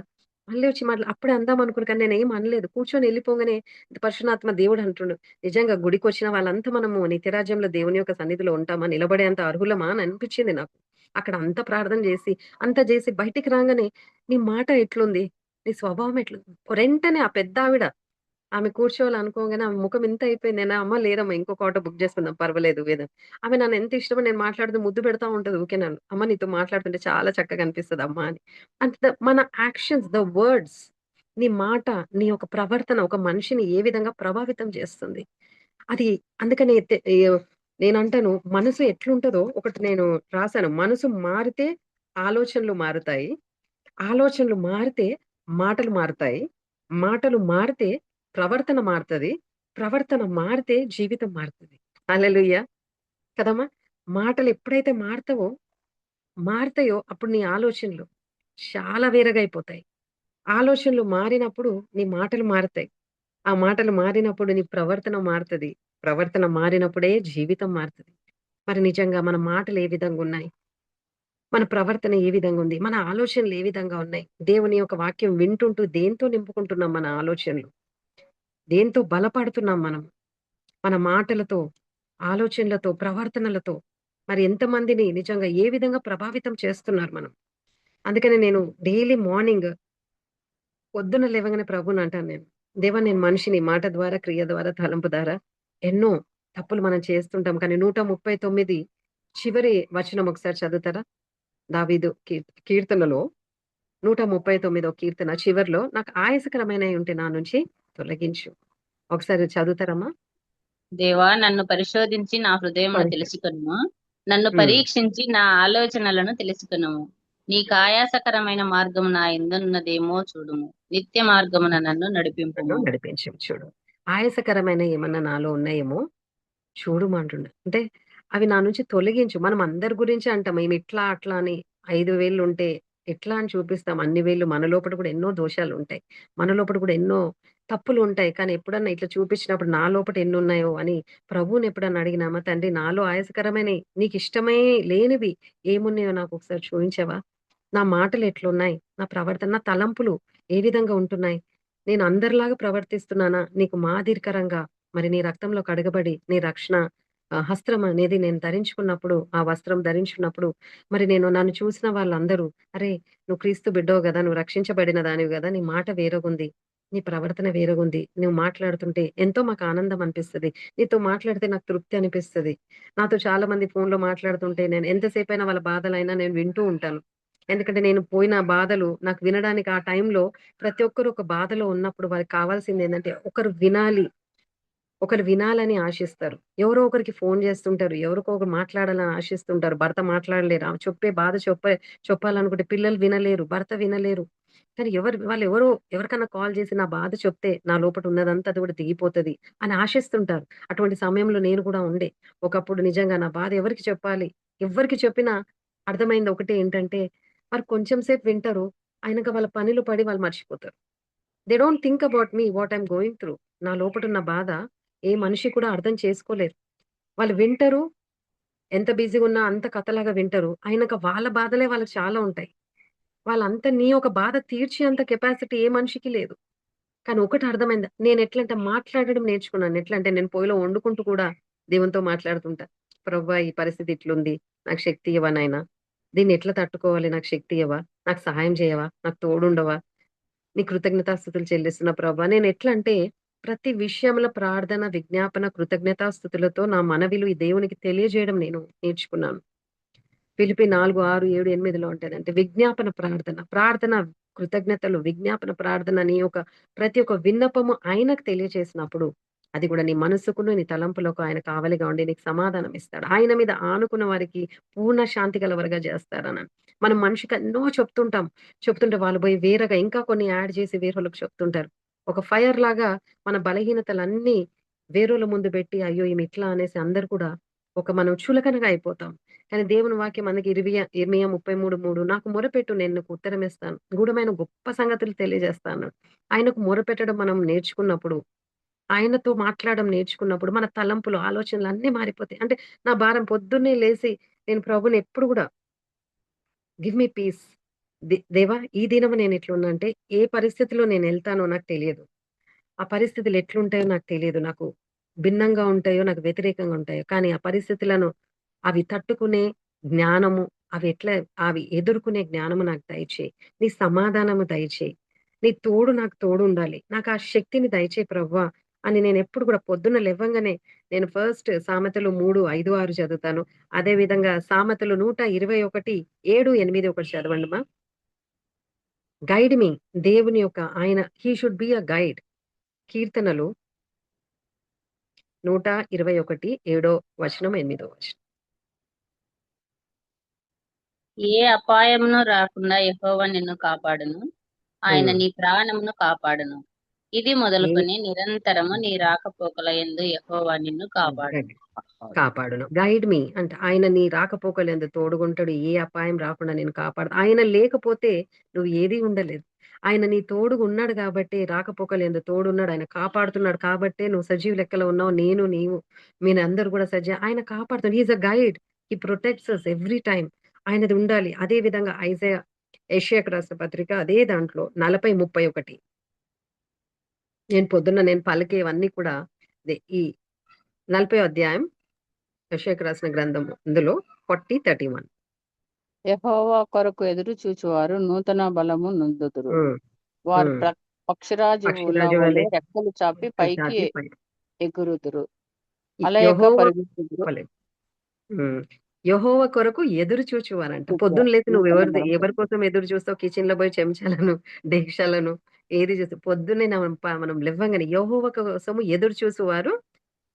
మళ్ళీ వచ్చి అప్పుడే అందాం అనుకున్నా కానీ నేనేం అనలేదు. కూర్చొని ఎళ్ళిపోంగానే పరిశుద్ధాత్మ దేవుడు అంటుండు. నిజంగా గుడికొచ్చిన వాళ్ళంతా మనము నిత్యరాజ్యంలో దేవుని యొక్క సన్నిధిలో ఉంటామా? నిలబడేంత అర్హులమా? అని అనిపించింది నాకు. అక్కడ అంత ప్రార్థన చేసి, అంత చేసి బయటికి రాంగానే నీ మాట ఎట్లుంది? నీ స్వభావం ఎట్లుంది? వెంటనే ఆ పెద్దావిడ ఆమె కూర్చోవాలనుకోంగానే ఆమె ముఖం ఇంత అయిపోయింది. అమ్మ లేదమ్మా ఇంకొక ఆటో బుక్ చేసుకుందాం పర్వాలేదు ఆమె నన్నెంత ఇష్టమో నేను మాట్లాడుతూ ముద్దు పెడతా ఉంటది ఊకే నన్ను. అమ్మ నీతో మాట్లాడుతుంటే చాలా చక్కగా అనిపిస్తదమ్మా అని. అంటే మన యాక్షన్స్, ద వర్డ్స్ నీ మాట, నీ యొక్క ప్రవర్తన ఒక మనిషిని ఏ విధంగా ప్రభావితం చేస్తుంది. అది అందుకనే నేనంటాను మనసు ఎట్లుంటదో ఒకటి నేను రాసాను. మనసు మారితే ఆలోచనలు మారుతాయి. ఆలోచనలు మారితే మాటలు మారుతాయి. మాటలు మారితే ప్రవర్తన మారుతది. ప్రవర్తన మారితే జీవితం మారుతది. హల్లెలూయా! కదమ్మా! మాటలు ఎప్పుడైతే మారతాయో అప్పుడు నీ ఆలోచనలు చాలా వేరేగయిపోతాయి. ఆలోచనలు మారినప్పుడు నీ మాటలు మారతాయి. ఆ మాటలు మారినప్పుడు నీ ప్రవర్తన మారుతది. ప్రవర్తన మారినప్పుడే జీవితం మారుతది. మరి నిజంగా మన మాటలు ఏ విధంగున్నాయి? మన ప్రవర్తన ఏ విధంగా ఉంది? మన ఆలోచనలు ఏ విధంగా ఉన్నాయి? దేవుని యొక్క వాక్యం వింటుంటూ దేంతో నింపుకుంటున్నాం మన ఆలోచనలు? దేంతో బలపడుతున్నాం మనం? మన మాటలతో, ఆలోచనలతో, ప్రవర్తనలతో మరి ఎంతమందిని నిజంగా ఏ విధంగా ప్రభావితం చేస్తున్నారు మనం? అందుకని నేను డైలీ మార్నింగ్ పొద్దున లేవగానే ప్రభువుని అంటాను నేను. దేవా నేను మనిషిని మాట ద్వారా, క్రియ ద్వారా, తలంపు ద్వారా ఎన్నో తప్పులు మనం చేస్తుంటాం. కానీ 139 చివరి వచనం ఒకసారి చదువుతారా? దావీదు కీర్తనలో 139 కీర్తన చివర్లో నాకు ఆయాసకరమైనవి ఉంటే నా నుంచి తొలగించు. ఒకసారి చదువుతారమ్మా? దేవా నన్ను పరిశోధించి నా హృదయమును పరిస్థితి. తెలుసుకొనుము. నన్ను హ్మ్. పరీక్షించి నా ఆలోచనలను తెలుసుకొనుము. నీకు ఆయాసకరమైన మార్గము నా యందున్నదేమో చూడుము. నిత్య మార్గమున నన్ను నడిపింపుము. నడిపించు చూడు. ఆయాసకరమైన ఏమన్నా నాలో ఉన్నాయేమో చూడమంటుండు. అంటే అవి నా నుంచి తొలగించు. మనం అందరి గురించి అంటాం. మేము ఇట్లా, అట్లా అని 5 వేళ్ళుంటే ఎట్లా అని చూపిస్తాం. అన్ని వేళ్ళు మన లోపట కూడా ఎన్నో దోషాలుంటాయి. మన లోపట కూడా ఎన్నో తప్పులుంటాయి. కానీ ఎప్పుడన్నా ఇట్లా చూపించినప్పుడు నా లోపట ఎన్నున్నాయో అని ప్రభువుని ఎప్పుడన్నా అడిగినామా? తండ్రి నాలో ఆయాసకరమైనయి, నీకిష్టమే లేనివి ఏమున్నాయో నాకొకసారి చూయించవా? నా మాటలు ఎట్లున్నాయి? నా ప్రవర్తన, నా తలంపులు ఏ విధంగా ఉంటున్నాయి? నేను అందరిలాగా ప్రవర్తిస్తున్నానా? నీకు మాదిరికరంగా మరి నీ రక్తంలో కడగబడి నీ రక్షణ హస్త్రం అనేది నేను ధరించుకున్నప్పుడు, ఆ వస్త్రం ధరించుకున్నప్పుడు మరి నన్ను చూసిన వాళ్ళందరూ, "అరే! నువ్వు క్రీస్తు బిడ్డవు గదా! నువ్వు రక్షించబడిన దానివి గదా! నీ మాట వేరేగుంది. నీ ప్రవర్తన వేరేగుంది. నువ్వు మాట్లాడుతుంటే ఎంతో మాకు ఆనందం అనిపిస్తది. నీతో మాట్లాడితే నాకు తృప్తి అనిపిస్తది." నాతో చాలా మంది ఫోన్‌లో మాట్లాడుతుంటే నేను ఎంతసేపైనా వాళ్ళ బాధలైనా నేను వింటూ ఉంటాను. ఎందుకంటే నేను పోయిన బాధలు నాకు వినడానికి ఆ టైంలో ప్రతి ఒక్కరు ఒక బాధలో ఉన్నప్పుడు వారికి కావాల్సిందేందంటే ఒకరు వినాలని ఆశిస్తారు. ఎవరో ఒకరికి ఫోను జేస్తుంటారు. ఎవరికో ఒకరు మాట్లాడాలని ఆశిస్తుంటారు. భర్త మాట్లాడలేరు. ఆమె చెప్పే బాధ చెప్పాలనుకుంటే పిల్లలు వినలేరు. భర్త వినలేరు. కానీ వాళ్ళెవరో ఎవరికన్నా కాల్ జేసి నా బాధ చెప్తే నా లోపట ఉన్నదంతా అది గూడా దిగిపోతది అని ఆశిస్తుంటారు. అటువంటి సమయంలో నేను గూడా ఉండే. ఒకప్పుడు నిజంగా నా బాధ ఎవరికి చెప్పాలి? ఎవ్వరికి చెప్పినా అర్థమైంది ఒకటే ఏంటంటే, వారు కొంచెం సేపు వింటారు. అయినంక వాళ్ళ పనిలో పడి వాళ్ళు మర్చిపోతారు. They don't think about me what I'm going through. నా లోపటున్న బాధ ఏ మనిషి కూడా అర్థం చేసుకోలేరు. వాళ్ళు వింటరు. ఎంత బిజీగున్నా అంత కథలాగా వింటరు. అయినంక వాళ్ళ బాధలే వాళ్ళకి చాలా ఉంటాయి. వాళ్ళంతా నీ ఒక బాధ తీర్చేంత కెపాసిటీ ఏ మనిషికి లేదు. కానీ ఒకటి అర్థమైంది. నేనెట్లంటే మాట్లాడడం నేర్చుకున్నాను. ఎట్లంటే నేను పొయ్యిలో వండుకుంటూ కూడా దేవునితో మాట్లాడుతుంటా. ప్రభువా! ఈ పరిస్థితి ఇట్లుంది. నాకు శక్తి ఇయ్యవా నాయనా? దీన్ని ఎట్లా తట్టుకోవాలి? నాకు శక్తి ఇయ్యవా? నాకు సహాయం చేయవా? నాకు తోడుండవా? నీ కృతజ్ఞతాస్తుతులు చెల్లిస్తున్నా ప్రభా. నేనెట్లంటే ప్రతి విషయంలో ప్రార్థన, విజ్ఞాపన, కృతజ్ఞతాస్తుతులతో నా మనవిలు ఈ దేవునికి తెలియజేయడం నేను నేర్చుకున్నాను. ఫిలిప్పి 4, 6, 7, 8లో ఉంటదంటే విజ్ఞాపన ప్రార్థన. ప్రార్థన, కృతజ్ఞతలు, విజ్ఞాపన ప్రార్థన నీ యొక్క ప్రతి ఒక్క విన్నపము ఆయనకు తెలియచేసినప్పుడు, అది కూడా నీ మనస్సుకును, నీ తలంపులకు ఆయన కావలిగా ఉండి నీకు సమాధానం ఇస్తాడు. ఆయన మీద ఆనుకున్న వారికి పూర్ణ శాంతి కలవరగా చేస్తాడనని. మనం మనిషికి ఎన్నో చెప్తుంటాం. చెప్తుంటే వాళ్ళు పోయి వేరేగా ఇంకా కొన్ని యాడ్ చేసి వేరోళ్ళకి చెప్తుంటారు. ఒక ఫైర్ లాగా మన బలహీనతలన్నీ వేరోళ్ళ ముందు పెట్టి, అయ్యో! ఈమె ఇట్లా అనేసి అందరూ కూడా మనం చులకనగా అయిపోతాం. కానీ దేవుని వాక్యం మనకి ఇర్మియా 33:3 నాకు మొరపెట్టు నేను నీకు ఉత్తరమిస్తాను. గూఢమైన గొప్ప సంగతులు తెలియజేస్తా అన్నాడు. ఆయనకు మొరపెట్టడం మనం నేర్చుకున్నప్పుడు, ఆయనతో మాట్లాడడం నేర్చుకున్నప్పుడు, మన తలంపులు, ఆలోచనలు అన్నీ మారిపోతాయి. అంటే నా భారం పొద్దున్నే లేసి నేను ప్రభువుని ఎప్పుడు గూడా గివ్ మీ పీస్. దేవా ఈ దినము నేను ఇట్లున్నా అంటే ఏ పరిస్థితిలో నేనెళ్తానో నాకు తెలియదు. ఆ పరిస్థితులు ఎట్లుంటాయో నాకు తెలీదు. నాకు భిన్నంగా ఉంటాయో, నాకు వ్యతిరేకంగా ఉంటాయో. కానీ ఆ పరిస్థితులను అవి తట్టుకునే జ్ఞానము, అవి ఎదుర్కొనే జ్ఞానము నాకు దయచేయి. నీ సమాధానము దయచేయి. నీ తోడు నాకు తోడుండాలి. నాకు ఆ శక్తిని దయచేయి ప్రభువా! అని నేనెప్పుడు కూడా పొద్దున్న లెవ్వంగానే నేను ఫస్ట్ సామెతలు 3, 5, 6 చదువుతాను. అదే విధంగా సామెతలు 121, 7, 8 ఒకటి చదవండమ్మా. గైడ్ మీ దేవుని యొక్క హి షుడ్ బి ఎ గైడ్. కీర్తనలు 121 7 వచనం, 8 వచనం. ఏ అపాయమును రాకుండా యెహోవా నిన్ను కాపాడును. ఆయన ఉమ్. నీ ప్రాణమును కాపాడును. ఇది ఏ మొదలుకొని నిరంతరము నీ రాకపోకల యందు యెహోవా నిన్ను కాపాడును. కాపాడును. గైడ్ మీ అంటే ఆయన నీ రాకపోకలందు తోడుగుంటాడు. ఏ అపాయం రాకుండా నేను కాపాడు. ఆయన లేకపోతే నువ్వు ఏది ఉండలేదు. ఆయన నీ తోడుగా ఉన్నాడు కాబట్టి రాకపోకలందు తోడున్నాడు. ఆయన కాపాడుతున్నాడు కాబట్టే నువ్వు సజీవ లెక్కలో ఉన్నావు. నేను నీవు మీరందరూ కూడా ఆయన కాపాడుతాడు. He is a guide. He protects us every time. ఆయనది ఉండాలి. అదే విధంగా యెషయాకు రాసిన పత్రిక అదే దాంట్లో 40:31 నేను పలికేవన్నీ కూడా ఈ 40 అధ్యాయం యెషయాకు రాసిన గ్రంథం ఇందులో 40:31. యెహోవా కొరకు ఎదురు చూచువారు నూతన బలము నొందుదురు. వారు పక్షిరాజువుల పక్షిరాజు వలె వలె రెక్కలు చాపి పైకి చాపి పై ఎగురుదురు. అలయక యెహోవా పరుగుదురు. వలె. యెహోవా కొరకు ఎదురు చూచువారంట. చూచువారు పొద్దున్న లేచి నువ్వు నూతన బలం ఎవరి కోసం ఎదురు చూస్తావు? కిచెన్ లో పోయి చెంచాలను డేక్షాలను ఏది చూస్తావు? పొద్దున్నే మనం లేవగానే యెహోవా కోసము ఎదురు చూసేవారు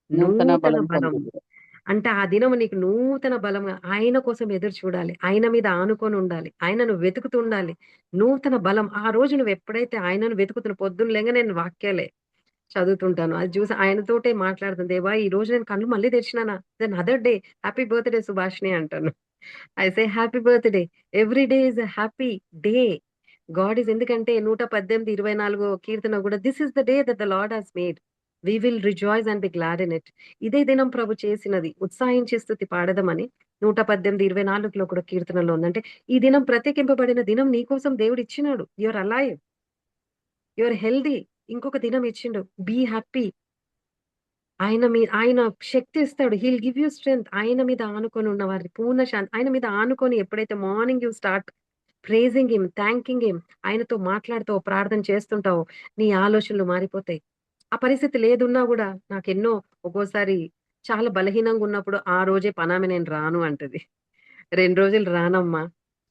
నూతన నూతన బలం బలం. పొందుదురు. అంటే ఆ దినం నీకు నూతన బలంగా ఆయన కోసం ఎదురు చూడాలి. ఆయన మీద ఆనుకొని ఉండాలి. ఆయనను వెతుకుతూ ఉండాలి. నూతన బలం ఆ రోజు నువ్వు ఎప్పుడైతే ఆయనను వెతుకుతున్న పొద్దున్న లేంగా నేను వాక్యాలే చదువుతుంటాను. అది చూసి ఆయనతోటే మాట్లాడుతాను. దేవా ఈ రోజు నేను కళ్ళు మళ్ళీ తెరిచినానా? Then other day happy birthday Subhashini అంటాను. I say happy birthday. Every day is a happy day. God is ఎందుకంటే 118:24 కీర్తన కూడా this is the day that the Lord has made. We will rejoice and be glad in it. ఇదే దినం ప్రభు చేసినది. ఉత్సాహించి స్తుతి పాడదమని 118:24 కూడా కీర్తనలో ఉందంటే ఈ దినం ప్రత్యేకింపబడిన దినం నీకోసం దేవుడు ఇచ్చినాడు. You are alive. You are healthy. ఇంకొక దినం ఇచ్చిండు. Be happy. ఆయన శక్తి ఇస్తాడు. He'll give you strength. ఆయన మీద ఆనుకొని ఉన్న వారి పూర్ణ శాంతి. ఆయన మీద ఆనుకొని ఎప్పుడైతే morning you start praising him, థాంకింగ్ him, ఆయనతో మాట్లాడుతావో, ప్రార్థన చేస్తుంటావో, నీ ఆలోచనలు మారిపోతాయి. ఆ పరిస్థితి లేదున్నా గూడా నాకెన్నో ఒక్కోసారి చాలా బలహీనంగా ఉన్నప్పుడు ఆ రోజే పనామె నేను రాను అంటది. 2 రోజులు రానమ్మా.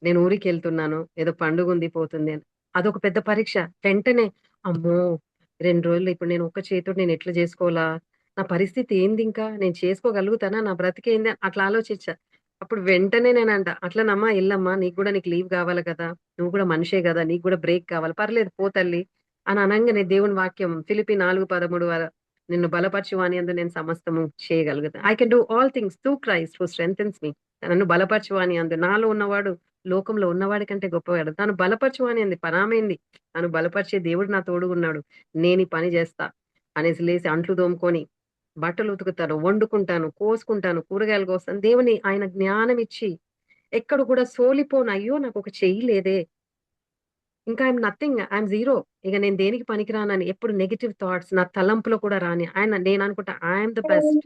నేను ఊరికెళ్తున్నాను. ఏదో పండుగుంది పోతుంది అని. అదొక పెద్ద పరీక్ష. వెంటనే అమ్మో! 2 రోజులు ఇప్పుడు నేను ఒక్క చేత్తోటి నేనెట్లా జేసుకోవాలా? నా పరిస్థితి ఏందింకా? నేను చేసుకోగలుగుతానా? నా బ్రతికేంది? అట్లా ఆలోచించా. అప్పుడు వెంటనే నేనంట, "అట్లనమ్మా ఎళ్ళమ్మా. నీకు లీవ్ గావాలి గదా! నువ్వు గూడా మనిషే గదా! నీకు గూడా బ్రేక్ కావాలి. పర్లేదు పో తల్లి" అని అనంగానే దేవుని వాక్యం ఫిలిప్పీ 4:13 నిన్ను బలపరచు వానియందు నేను సమస్తము చేయగలుగుతా. I can do all things through Christ who strengthens me. నన్ను బలపరచు అని అందు. నాలో ఉన్నవాడు లోకంలో ఉన్నవాడి కంటే గొప్పవాడు. నన్ను బలపరచు అని అంది. పనామైంది. నన్ను బలపరిచే దేవుడు నా తోడుగున్నాడు. నేను ఈ పని చేస్తా అనేసి లేసి అంట్లు తోముకొని, బట్టలు ఉతుకుతాను, వండుకుంటాను, కోసుకుంటాను, కూరగాయలు కోస్తాను. దేవుని ఆయన జ్ఞానం ఇచ్చి ఎక్కడ కూడా సోలిపోను. అయ్యో! నాకొక చెయ్యి లేదే. ఇంకా ఐయామ్ నథింగ్. I'm zero. ఇక నేను దేనికి పనికిరానని ఎప్పుడు నెగెటివ్ థాట్స్ నా తలంపులో కూడా రాని. నేననుకుంటా ఐయామ్ ద బెస్ట్.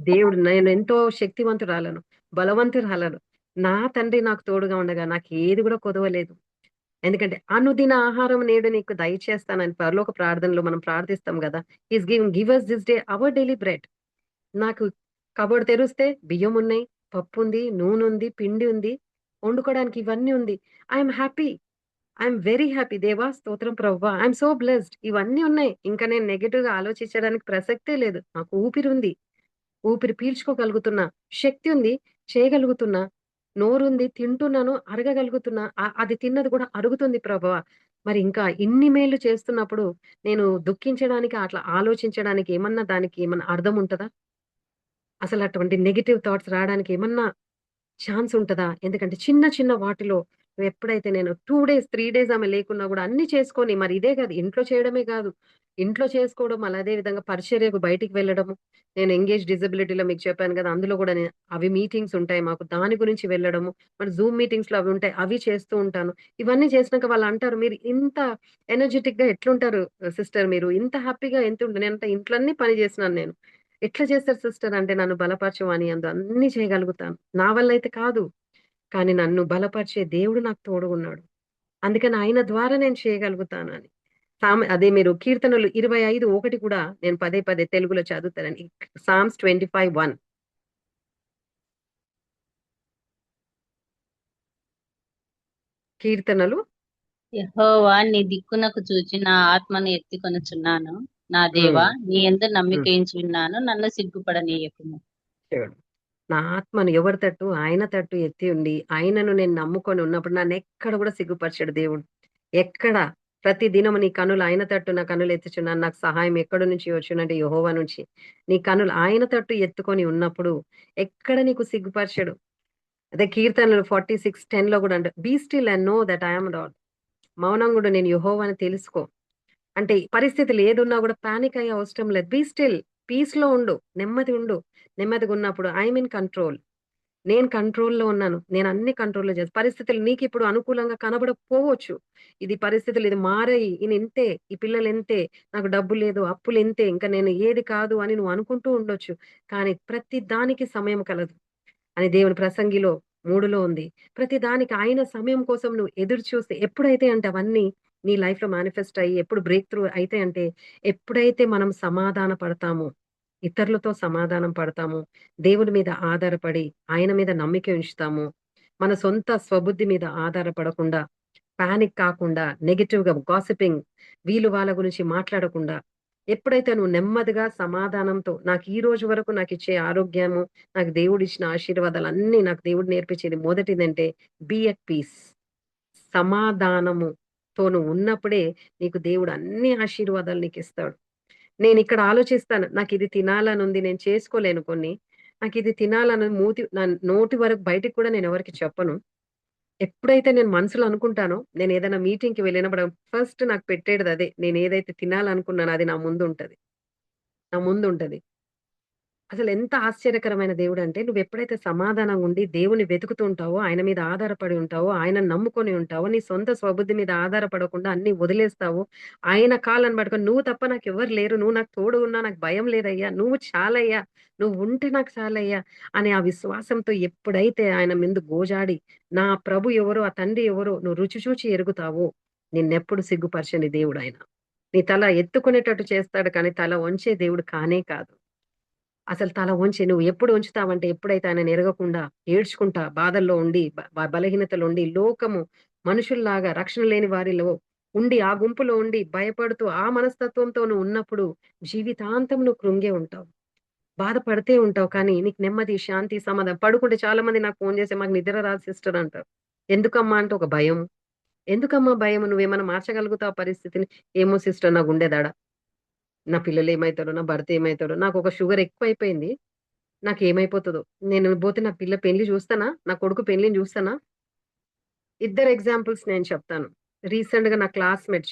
దేవుడు నేను ఎంతో శక్తివంతురాలను, బలవంతురాలను. నా తండ్రి నాకు తోడుగా ఉండగా నాకేది కూడా కొదవలేదు. ఎందుకంటే అనుదిన ఆహారం నేడు నీకు దయచేస్తానని పరలోక ప్రార్థనలో మనం ప్రార్థిస్తాం గదా! Give us this day our daily bread. నాకు కబోర్డ్ తెరిస్తే బియ్యమున్నాయి, పప్పుంది, నూనుంది, పిండి ఉంది, వండుకోవడానికి ఇవన్నీ ఉంది. I'm happy. I'm very happy. దేవా స్తోత్రం ప్రభువా! I'm so blessed. ఇవన్నీ ఉన్నాయి. ఇంకా నేను నెగెటివ్‌గా ఆలోచించడానికి ప్రసక్తే లేదు. నాకు ఊపిరుంది. ఊపిరి పీల్చుకోగలుగుతున్నా. శక్తి ఉంది. చేయగలుగుతున్నా. నోరుంది. తింటున్నాను. అరగగలుగుతున్నా. అది తిన్నది కూడా అరుగుతుంది ప్రభువా! మరి ఇంకా ఇన్ని మేలు చేస్తున్నప్పుడు నేను దుఃఖించడానికి, అట్లా ఆలోచించడానికి దానికి ఏమన్నా అర్థం ఉంటదా? అసలు అటువంటి నెగెటివ్ థాట్స్ రావడానికి ఏమన్నా ఛాన్స్ ఉంటదా? ఎందుకంటే చిన్న చిన్న వాటిలో ఎప్పుడైతే నేను 2 డేస్, 3 డేస్ ఆమె లేకున్నా గూడా అన్నీ చేసుకొని మరి ఇదే కాదు ఇంట్లో చేయడమే కాదు. ఇంట్లో చేసుకోవడం మళ్ళీ అదే విధంగా పరిచర్యకు బయటికి వెళ్ళడము. నేను ఎంగేజ్ డిజబిలిటీలో మీకు చెప్పాను గదా! అందులో గూడా అవి మీటింగ్స్ ఉంటాయి మాకు. దాని గురించి వెళ్ళడము. మరి జూమ్ మీటింగ్స్‌లో అవి ఉంటాయి. అవి చేస్తూ ఉంటాను. ఇవన్నీ చేసినాక వాళ్ళంటారు, "మీరు ఇంత ఎనర్జిటిక్‌గా ఎట్లుంటారు సిస్టర్ మీరు? ఇంత హ్యాపీగా నేనంట ఇంట్లో అన్ని పని చేసినాను నేను." "ఎట్లా చేస్తారు సిస్టర్" అంటే నన్ను బలపరచమని అన్నీ చేయగలుగుతాను. నా వల్ల అయితే కాదు. కానీ నన్ను బలపరిచే దేవుడు నాకు తోడుగున్నాడు. అందుకని ఆయన ద్వారా నేను చేయగలుగుతానని. అదే మీరు కీర్తనలు 25:1 కూడా నేను పదే పదే తెలుగులో చదువుతానండి. సామ్స్ 25:1 కీర్తనలు యెహోవా నీ దిక్కునకు చూచి నా ఆత్మను ఎత్తికొనుచున్నాను. నా హ్మ్. దేవా నీ యందు హ్మ్. నమ్మికయించి ఉన్నాను. నన్ను సిగ్గుపడనీయకుము. దేవుడు. నా ఆత్మను ఎవరి తట్టు ఆయన తట్టు ఎత్తి ఉండి, ఆయనను నేను నమ్ముకొని ఉన్నప్పుడు నన్నెక్కడ కూడా సిగ్గుపరచడు దేవుడు. ఎక్కడ ప్రతి దినము నీ కన్నులు ఆయన తట్టు నా కన్నులు ఎత్తుచున్నాను, నాకు సహాయం ఎక్కడి నుంచి వచ్చునంటే యెహోవా నుంచి. నీ కన్నులు ఆయన తట్టు ఎత్తుకొని ఉన్నప్పుడు ఎక్కడ నీకు సిగ్గుపరచడు. అదే కీర్తనలు 46:10 కూడా అంటే be still and know that I'm God. మౌనంగుడు నేను యెహోవా అని తెలుసుకో. అంటే పరిస్థితులు ఏదున్నా కూడా పానిక్ అయ్యే అవసరం లేదు. బీ స్టిల్, పీస్ లో ఉండు, నెమ్మది ఉండు. నెమ్మదిగా ఉన్నప్పుడు ఐఎమ్ ఇన్ కంట్రోల్. నేను కంట్రోల్‌లో ఉన్నాను. నేను అన్ని కంట్రోల్‌లో పరిస్థితులు నీకిప్పుడు అనుకూలంగా కనబడకపోవచ్చు. ఇది పరిస్థితులు ఇది మారాయి. ఇంతే. ఈ పిల్లలు ఇంతే. నాకు డబ్బు లేదు. అప్పులు ఇంతే. ఇంక నేను ఏది కాదు అని నువ్వు అనుకుంటూ ఉండొచ్చు. కానీ ప్రతి దానికి సమయం కలదు అని దేవుని ప్రసంగిలో 3లో ఉంది. ప్రతి దానికి ఆయన సమయం కోసం నువ్వు ఎదురు చూస్తే ఎప్పుడైతే అంటే అవన్నీ నీ లైఫ్‌లో మేనిఫెస్ట్ అయ్యి ఎప్పుడు బ్రేక్ త్రూ అయితాయి అంటే ఎప్పుడైతే మనం సమాధాన పడతామో, ఇతరులతో సమాధానం పడతామో, దేవుని మీద ఆధారపడి ఆయన మీద నమ్మిక ఉంచుతామో, మన సొంత స్వబుద్ధి మీద ఆధారపడకుండా, పానిక్ కాకుండా, నెగెటివ్‌గా గాసిపింగ్ వీళ్ళు వాళ్ళ గురించి మాట్లాడకుండా, ఎప్పుడైతే నువ్వు నెమ్మదిగా సమాధానంతో నాకు ఈ రోజు వరకు నాకిచ్చే ఆరోగ్యము, నాకు దేవుడిచ్చిన ఆశీర్వాదాలన్నీ నాకు దేవుడు నేర్పించేది మొదటిదంటే బీ ఎట్ పీస్. సమాధానముతో నువ్వు ఉన్నప్పుడే నీకు దేవుడు అన్ని ఆశీర్వాదాలు నీకిస్తాడు. నేనిక్కడ ఆలోచిస్తాను. నాకిది తినాలనుంది. నేను చేసుకోలేను కొన్ని. నాకిది తినాలని నా నోటి వరకు బయటికి కూడా నేనెవరికీ చెప్పను. ఎప్పుడైతే నేను మనసులో అనుకుంటానో, నేనేదైనా మీటింగ్‌కి వెళ్ళినప్పుడు ఫస్ట్ నాకు పెట్టేటిదదే. నేనేదైతే తినాలనుకున్నానో అది నా ముందుంటది. నా ముందుంటది. అసలెంత ఆశ్చర్యకరమైన దేవుడంటే, నువ్వెప్పుడైతే సమాధానంగా ఉండి దేవుని వెతుకుతూ ఉంటావో, ఆయన మీద ఆధారపడి ఉంటావో, ఆయనను నమ్ముకొని ఉంటావో, నీ సొంత స్వబుద్ధి మీద ఆధారపడకుండా అన్నీ వదిలేస్తావో, ఆయన కాళ్ళని పట్టుకొని నువ్వు తప్ప నాకెవ్వరు లేరు. నువ్వు నాకు తోడు ఉన్నా నాకు భయం లేదయ్యా. నువ్వు చాలయ్యా. నువ్వుంటే నాకు చాలయ్యా అనే ఆ విశ్వాసంతో ఎప్పుడైతే ఆయన ముందు గోజాడి, నా ప్రభు ఎవరో, ఆ తండ్రి ఎవరో నువ్వు రుచి చూచి ఎరుగుతావో, నిన్నెప్పుడు సిగ్గుపరచని దేవుడాయన. నీ తల ఎత్తుకునేటట్టు చేస్తాడు కానీ, తల వంచే దేవుడు కానే కాదు. అసలు తల వంచి నువ్వు ఎప్పుడు ఉంచుతావంటే, ఎప్పుడైతే ఆయనని ఎరగకుండా, ఏడ్చుకుంటా, బాధల్లో ఉండి, బలహీనతలో ఉండి, లోకము మనుషుల్లాగా రక్షణ లేని వారిలో ఉండి, ఆ గుంపులో ఉండి, భయపడుతూ, ఆ మనస్తత్వంతో నువ్వు ఉన్నప్పుడు, జీవితాంతం నువ్వు కృంగే ఉంటావు. బాధపడితే ఉంటావు. కానీ నీకు నెమ్మది, శాంతి, సమాధానం. పడుకుంటే చాలా మంది నాకు ఫోను చేసి, "మాకు నిద్ర రాదు సిస్టర్" అంటారు. ఎందుకమ్మా అంటే ఒక భయం. ఎందుకమ్మా భయం? నువ్వేమన్నా మార్చగలుగుతావా పరిస్థితిని? "ఏమో సిస్టర్ నా గుండె దడ. నా పిల్లలేమైతారో, నా భర్త ఏమైతాడో, నాకొక షుగర్ ఎక్కువైపోయింది. నాకేమైపోతదో? నేను పోతే నా పిల్ల పెళ్లి చూస్తానా? నా కొడుకు పెళ్లిని చూస్తానా? ఇద్దరు ఎగ్జాంపుల్స్ నేను చెప్తాను. రీసెంట్‌గా నా క్లాస్‌మేట్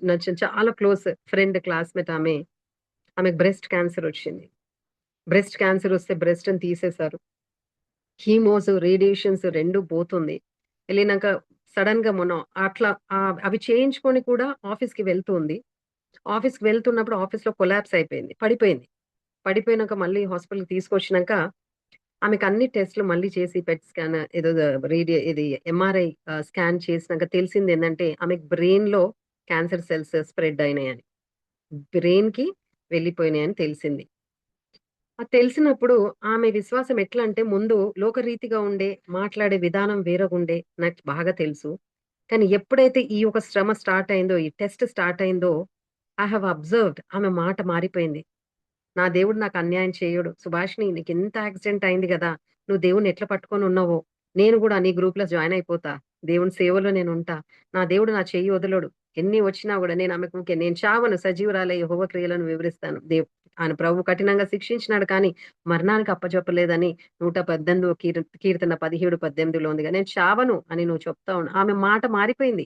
నచ్చిన చాలా క్లోజ్ ఫ్రెండ్ క్లాస్‌మేట్ ఆమెకు బ్రెస్ట్ క్యాన్సర్ వచ్చింది. బ్రెస్ట్ క్యాన్సర్ వస్తే బ్రెస్ట్‌ని తీసేశారు. కీమోస్, రేడియేషన్స్ 2 పోతుంది. ఎళ్ళినాక సడెన్‌గా మొన్న అట్లా అవి చేయించుకొని కూడా ఆఫీస్‌కి వెళ్తుంది. ఆఫీస్‌కి వెళ్తున్నప్పుడు ఆఫీస్‌లో కొలాప్స్ అయిపోయింది. పడిపోయింది. పడిపోయినాక మళ్ళీ హాస్పిటల్‌కి తీసుకొచ్చినాక ఆమెకు అన్ని టెస్ట్‌లు మళ్ళీ చేసి పెట్ స్కాన్ ఏదో ఇది ఎంఆర్ఐ స్కాన్ చేసినాక తెలిసిందేందంటే ఆమెకు బ్రెయిన్‌లో క్యాన్సర్ సెల్స్ స్ప్రెడ్ అయినాయని. బ్రెయిన్‌కి వెళ్ళిపోయినాయని తెలిసింది. అది తెలిసినప్పుడు ఆమె విశ్వాసం ఎట్లా అంటే ముందు లోకరీతిగా ఉండే, మాట్లాడే విధానం వేరేగుండే నాకు బాగా తెలుసు. కానీ ఎప్పుడైతే ఈ యొక్క శ్రమ స్టార్ట్ అయిందో, ఈ టెస్ట్ స్టార్ట్ అయిందో, ఐ హావ్ అబ్జర్వ్డ్ ఆమె మాట మారిపోయింది. నా దేవుడు నాకు అన్యాయం చేయడు. సుభాషిణి నీకింత యాక్సిడెంట్ అయింది గదా! నువ్వు దేవుడిని ఎట్లా పట్టుకొనున్నావో, నేను గూడా నీ గ్రూప్‌లో జాయిన్ అయిపోతా. దేవుని సేవలో నేనుంటా. నా దేవుడు నా చెయ్యి వదలడు. ఎన్ని వచ్చినా గూడా నేను ఆమెకు ఊకే నేను చావను సజీవురాలై యెహోవా క్రియలను వివరిస్తాను. ఆయన ప్రభువు కఠినంగా శిక్షించినాడు కానీ, మరణానికి అప్పజెప్పలేదని 118 కీర్తన 17:18లో ఉందిగా. నేను చావను అని నువ్వు చెప్తా ఆమె మాట మారిపోయింది.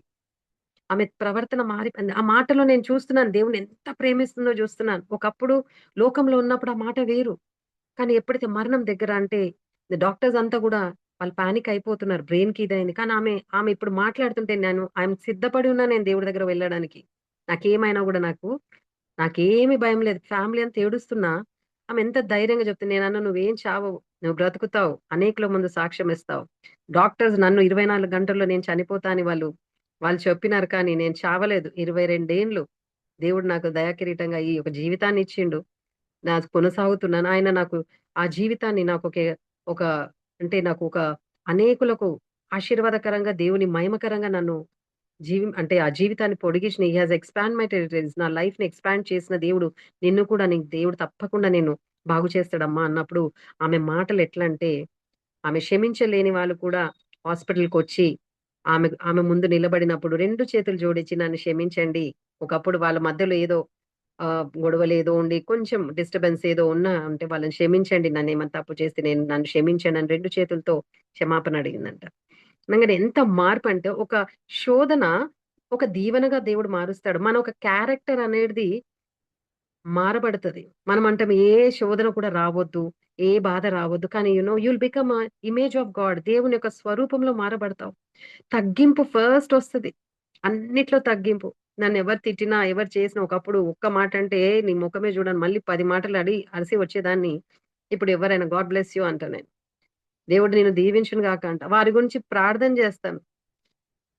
ఆమె ప్రవర్తన మారిపోయింది. ఆ మాటలో నేను చూస్తున్నాను దేవుడిని ఎంత ప్రేమిస్తుందో చూస్తున్నాను. ఒకప్పుడు లోకంలో ఉన్నప్పుడు ఆ మాట వేరు. కానీ ఎప్పుడైతే మరణం దగ్గర అంటే డాక్టర్స్ అంతా గూడా వాళ్ళు పానిక్ అయిపోతున్నారు. బ్రెయిన్‌కి ఇదయింది. కానీ ఆమె ఇప్పుడు మాట్లాడుతుంటే ఐయామ్ సిద్ధపడి ఉన్నా నేను దేవుడి దగ్గర వెళ్ళడానికి. నాకేమైనా గూడా నాకేమి భయం లేదు. ఫ్యామిలీ అంతా ఏడుస్తున్నా ఆమె ఎంత ధైర్యంగా చెప్తుంది. నేనన్నా "నువ్వేం చావవు. నువ్వు బ్రతుకుతావు. అనేకుల ముందు సాక్ష్యం ఇస్తావు." డాక్టర్స్ నన్ను 24 గంటల్లో నేను చనిపోతా అని వాళ్ళు చెప్పినారు కానీ నేను చావలేదు. 22 ఏండ్లు దేవుడు నాకు దయాకిరీటంగా ఈ యొక్క జీవితాన్ని ఇచ్చిండు. కొనసాగుతున్నాను. ఆయన నాకు ఆ జీవితాన్ని ఒక అంటే నాకు ఒక అనేకులకు ఆశీర్వాదకరంగా దేవుని మహిమకరంగా నన్ను అంటే ఆ జీవితాన్ని పొడిగించిన he has expand my territories. నా లైఫ్‌ని ఎక్స్‌పాండ్ చేసిన దేవుడు నిన్ను కూడా నీకు దేవుడు తప్పకుండా నిన్ను బాగు చేస్తాడమ్మా అన్నప్పుడు ఆమె మాటలు ఎట్లంటే ఆమె క్షమించలేని వాళ్ళు కూడా హాస్పిటల్‌కొచ్చి ఆమె ముందు నిలబడినప్పుడు 2 చేతులు జోడించి నన్ను క్షమించండి. ఒకప్పుడు వాళ్ళ మధ్యలో ఏదో గొడవలు ఏదో ఉండి కొంచెం డిస్టర్బెన్స్ ఏదో ఉన్నా అంటే వాళ్ళని క్షమించండి. నన్నేమైనా తప్పు చేస్తే నన్ను క్షమించండి అని 2 చేతులతో క్షమాపణ అడిగిందంట. అనగానే ఎంత మార్పంటే ఒక శోధన ఒక దీవెనగా దేవుడు మారుస్తాడు. మన ఒక క్యారెక్టర్ అనేది మారబడతది. మనం అంటాం ఏ శోధన కూడా రావద్దు, ఏ బాధ రావద్దు. కానీ you'll become image of God. దేవుని యొక్క స్వరూపంలో మారబడతావు. తగ్గింపు ఫస్ట్ వస్తది. అన్నిట్లో తగ్గింపు. నన్నెవరు తిట్టినా, ఎవరు చేసినా ఒకప్పుడు ఒక్క మాట అంటే నీ ముఖమే చూడను మళ్ళీ 10 మాటలు అరిసి వచ్చేదాన్ని. ఇప్పుడు ఎవరైనా గాడ్ బ్లెస్ యూ అంటా నేను. దేవుడు నిన్ను దీవించును గాక అంట. వారి గురించి ప్రార్థన చేస్తాను.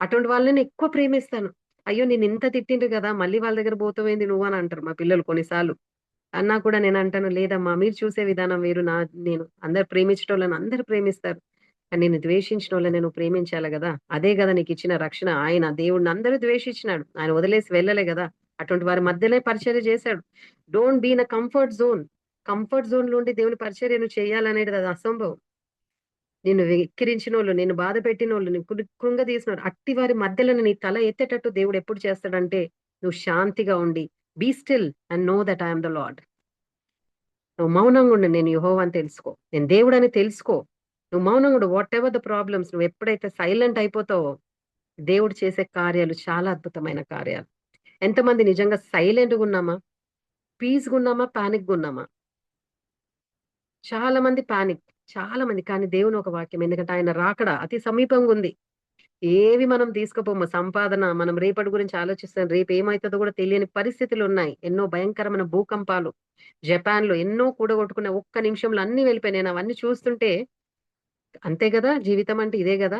అటువంటి వాళ్ళని ఎక్కువ ప్రేమిస్తాను. అయ్యో! నిన్నింత తిట్టిండ్రు గదా! మళ్ళీ వాళ్ళ దగ్గర పోతావేంది నువ్వు అని అంటారు మా పిల్లలు కొన్నిసార్లు. అన్నా కూడా నేనంటాను, లేదమ్మా మీరు చూసే విధానం వేరు. నేను అందరు ప్రేమించేటోళ్ళని అందరూ ప్రేమిస్తారు. కానీ నిన్ను ద్వేషించినోళ్ళని నువ్వు ప్రేమించాలి గదా! అదే గదా నీకిచ్చిన రక్షణ. ఆయన దేవుడిని అందరూ ద్వేషించినాడు. ఆయన వదిలేసి వెళ్ళలే గదా! అటువంటి వారి మధ్యలో పరిచర్య చేశాడు. Don't be in a comfort zone. Comfort జోన్‌లో ఉండి దేవుని పరిచర్య నువ్వు చేయాలనేది అది అసంభవం. నిన్ను వెక్కిరించినోళ్ళు, నిన్ను బాధ పెట్టినోళ్ళు, నిన్ను కృంగదీసినోళ్ళు అట్టి వారి మధ్యలో నీ తల ఎత్తేటట్టు దేవుడు ఎప్పుడు చేస్తాడంటే, నువ్వు శాంతిగా ఉండి be still and know that I am the Lord. నువ్వు మౌనంగా ఉండు. నేను యెహోవా అని తెలుసుకో. నేను దేవుడని తెలుసుకో. నువ్వు మౌనంగా ఉండు. వాటెవర్ ద ప్రాబ్లమ్స్ నువ్వు ఎప్పుడైతే సైలెంట్ అయిపోతావో, దేవుడు చేసే కార్యాలు చాలా అద్భుతమైన కార్యాలు. ఎంతమంది నిజంగా సైలెంట్‌గా ఉన్నామా? పీస్‌గా ఉన్నామా? పానిక్‌గా ఉన్నామా? చాలా మంది పానిక్. చాలా మంది. కానీ దేవుని ఒక వాక్యం. ఎందుకంటే ఆయన రాకడ అతి సమీపంగా ఉంది. ఏవి మనం తీసుకుపోము. సంపాదన మనం రేపటి గురించి ఆలోచిస్తాం. రేపు ఏమైతుందో కూడా తెలియని పరిస్థితులున్నాయి. ఎన్నో భయంకరమైన భూకంపాలు. జపాన్‌లో ఎన్నో కూడగొట్టుకున్న ఒక్క నిమిషంలో అన్నీ వెళ్ళిపోయినాయి. నేను అవన్నీ చూస్తుంటే అంతే గదా! జీవితం అంటే ఇదే గదా!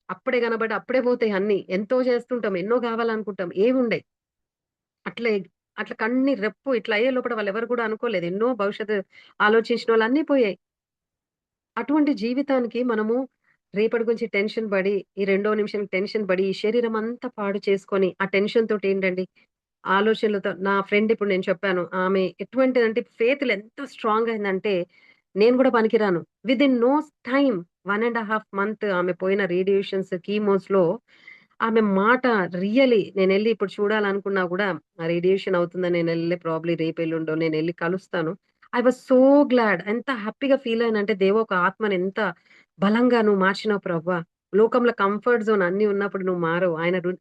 అప్పుడే కనబడి అప్పుడే పోతాయి అన్నీ. ఎంతో చేస్తుంటాం. ఎన్నో కావాలనుకుంటాం. ఏవుండయి. అట్లే అట్లా కన్ని రెప్పు ఇట్లా అయ్యే లోపల వాళ్ళెవరు కూడా అనుకోలేదు. ఎన్నో భవిష్యత్తు ఆలోచించినోళ్ళన్నీ పోయాయి. అటువంటి జీవితానికి మనము రేపటి గురించి టెన్షన్ పడి, ఈ రెండో నిమిషానికి టెన్షన్ పడి, ఈ శరీరం అంతా పాడు చేసుకొని, ఆ టెన్షన్ తోటేంటండి, ఆలోచనలతో నా ఫ్రెండ్ ఇప్పుడు నేను చెప్పాను. ఆమె ఎటువంటిదంటే ఫెయిత్‌లో ఎంత స్ట్రాంగ్ అయిందంటే, నేను కూడా పనికిరాను. వితిన్ నో టైమ్ 1 ½ మంత్ ఆమె పోయిన రేడియేషన్స్, కీమోస్‌లో ఆమె మాట రియల్లీ నేనెళ్లి ఇప్పుడు చూడాలనుకున్నా కూడా, ఆ రేడియేషన్ అవుతుందని నేనెళ్ళి ప్రాబబ్లీ రేపు ఎల్లుండో నేనెళ్లి కలుస్తాను. I was so glad. ఎంత హ్యాపీగా ఫీల్ అయ్యానంటే, దేవా ఒక ఆత్మని ఎంత బలంగా నువ్వు మార్చినావు ప్రభువా. లోకంలో కంఫర్ట్ జోన్ అన్నీ ఉన్నప్పుడు నువ్వు మారవు.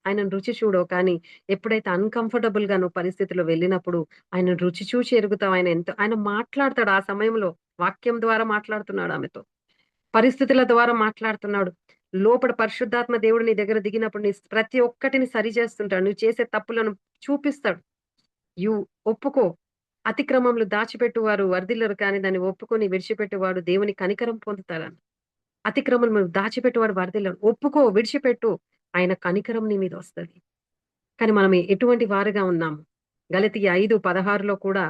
ఆయనను రుచి చూడవు. కానీ ఎప్పుడైతే అన్‌కంఫర్టబుల్‌గా నువ్వు పరిస్థితిలో వెళ్ళినప్పుడు, ఆయన రుచి చూచి ఎరుగుతావు. ఆయన మాట్లాడతాడు ఆ సమయంలో. వాక్యం ద్వారా మాట్లాడుతున్నాడు ఆమెతో. పరిస్థితుల ద్వారా మాట్లాడుతున్నాడు. లోపల పరిశుద్ధాత్మ దేవుడు నీ దగ్గర దిగినప్పుడు ప్రతి ఒక్కటిని సరిచేస్తుంటాడు. నువ్వు చేసే తప్పులను చూపిస్తాడు. యు ఒప్పుకో. అతిక్రమములు దాచిపెట్టువారు వర్ధిల్లరు, కానీ దాన్ని ఒప్పుకొని విడిచిపెట్టువాడు దేవుని కనికరం పొందుతాడని. అతిక్రమములు దాచిపెట్టువాడు వర్ధిల్లడు. ఒప్పుకో, విడిచిపెట్టు. ఆయన కనికరం నీ మీద వస్తది. కానీ మనం ఎటువంటి వారుగా ఉన్నాము? గలతీ 5:16లో కూడా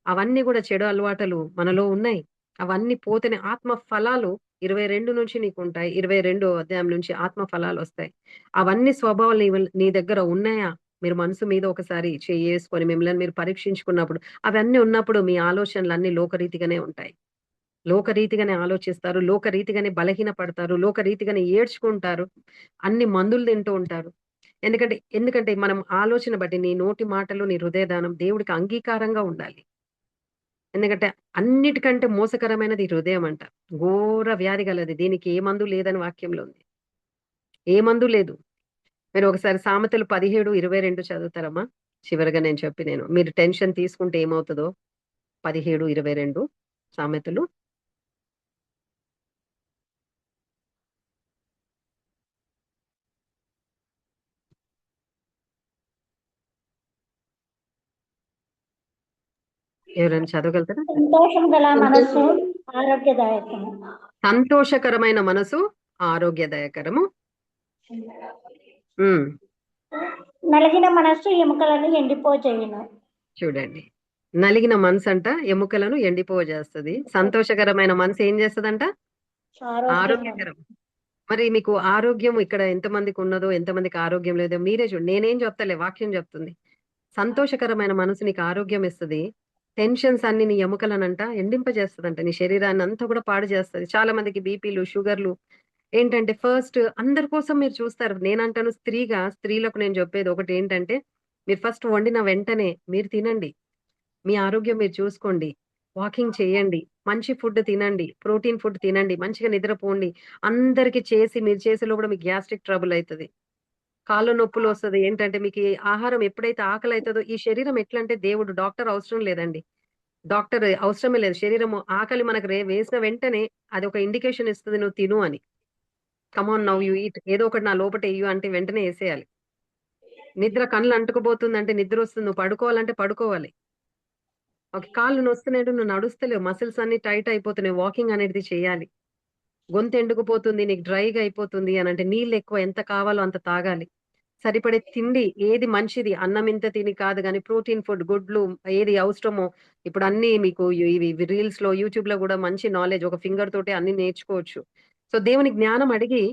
అవన్నీ కూడా చెడు అలవాటులు మనలో ఉన్నాయి. అవన్నీ పోతేనే ఆత్మ ఫలాలు 22 నుంచి నీకుంటాయి. 22 అధ్యాయం నుంచి ఆత్మ ఫలాలొస్తాయి. అవన్నీ స్వభావాలు నీ దగ్గర ఉన్నాయా? మీరు మనసు మీద ఒకసారి చెయ్యేసుకొని మిమ్మల్ని మీరు పరీక్షించుకున్నప్పుడు, అవన్నీ ఉన్నప్పుడు మీ ఆలోచనలన్నీ లోకరీతిగానే ఉంటాయి. లోకరీతిగానే ఆలోచిస్తారు. లోకరీతిగానే బలహీనపడతారు. లోకరీతిగానే ఏడ్చుకుంటారు. అన్ని మందులు తింటూ ఉంటారు. ఎందుకంటే మనం ఆలోచన బట్టి నీ నోటి మాటలు, నీ హృదయదానం దేవుడికి అంగీకారంగా ఉండాలి. ఎందుకంటే అన్నిటికంటే మోసకరమైనది ఈ హృదయం అంట. ఘోర వ్యాధి గలది. దీనికి ఏ మందు లేదని వాక్యంలో ఉంది. ఏ మందు లేదు. మీరు ఒకసారి సామెతలు 17:22 చదువుతారమ్మా? చివరగా మీరు టెన్షన్ తీసుకుంటే ఏమవుతదో 17:22 సామెతలు. ఎవరైనా చదవగలుగుతారా? సంతోషం గల మనస్సు ఆరోగ్యదాయకము. సంతోషకరమైన మనసు ఆరోగ్యదాయకరము. నలిగిన మనస్సు ఎముకలను ఎండిపోజేయును. చూడండి, నలిగిన మనసు అంట ఎముకలను ఎండిపోజేస్తది. సంతోషకరమైన మనసు ఏం చేస్తదంట? ఆరోగ్యకరం. మరి మీకు ఆరోగ్యం ఇక్కడ ఎంతమందికి ఉన్నదో, ఎంతమందికి ఆరోగ్యం లేదో మీరే చూడండి. నేనేం చెప్తలే, వాక్యం చెప్తుంది. సంతోషకరమైన మనసు నీకు ఆరోగ్యం ఇస్తది. టెన్షన్స్ అన్ని నీ ఎముకలనంట ఎండింపజేస్తదంట. నీ శరీరాన్ని అంతా కూడా పాడు చేస్తది. చాలా మందికి బీపీలు, షుగర్లు ఏంటంటే ఫస్ట్ అందరి కోసం మీరు చూస్తారు. నేనంటాను స్త్రీలకు నేను చెప్పేది ఒకటేంటంటే, మీరు ఫస్ట్ వండిన వెంటనే మీరు తినండి. మీ ఆరోగ్యం మీరు చూసుకోండి. వాకింగ్ చేయండి. మంచి ఫుడ్ తినండి. ప్రోటీన్ ఫుడ్ తినండి. మంచిగా నిద్రపోండి. అందరికి చేసి మీరు చేసే లోపల మీకు గ్యాస్ట్రిక్ ట్రబుల్ అయితది. కాళ్ళు నొప్పులొస్తది. ఏంటంటే మీకు ఈ ఆహారం ఎప్పుడైతే ఆకలైతదో ఈ శరీరం ఎట్లంటే దేవుడు డాక్టర్ అవసరం లేదండి. డాక్టర్ అవసరమే లేదు. శరీరము ఆకలి మనకు వేసిన వెంటనే అదొక ఇండికేషన్ ఇస్తది నువ్వు తిను అని. Come on now you eat. ఏదో ఒకటి నా లోపట ఎయ్యు అంటే వెంటనే యేసేయాలి. నిద్ర కళ్ళు అంటుకుపోతుందంటే నిద్రొస్తుంది. నువ్వు పడుకోవాలంటే పడుకోవాలి. ఓకే. కాళ్ళు నొస్తున్నాయంటే నువ్వు నడుస్తలేవు. మసిల్స్ అన్నీ టైట్ అయిపోతున్నాయి. వాకింగ్ అనేది చేయాలి. గొంతు ఎండుకుపోతుంది. నీకు డ్రైగా అయిపోతుంది అనంటే నీళ్ళెక్కువ ఎంత కావాలో అంత తాగాలి. సరిపడే తిండి ఏది మంచిది అన్నం ఇంత తిని కాదు గానీ ప్రోటీన్ ఫుడ్, గుడ్లు ఏది అవసరమో ఇప్పుడు అన్నీ మీకు ఇవి రీల్స్‌లో, యూట్యూబ్‌లో గూడా మంచి నాలెడ్జ్ ఒక ఫింగర్ తోటే అన్నీ నేర్చుకోవచ్చు. సో, దేవుని జ్ఞానం అడిగి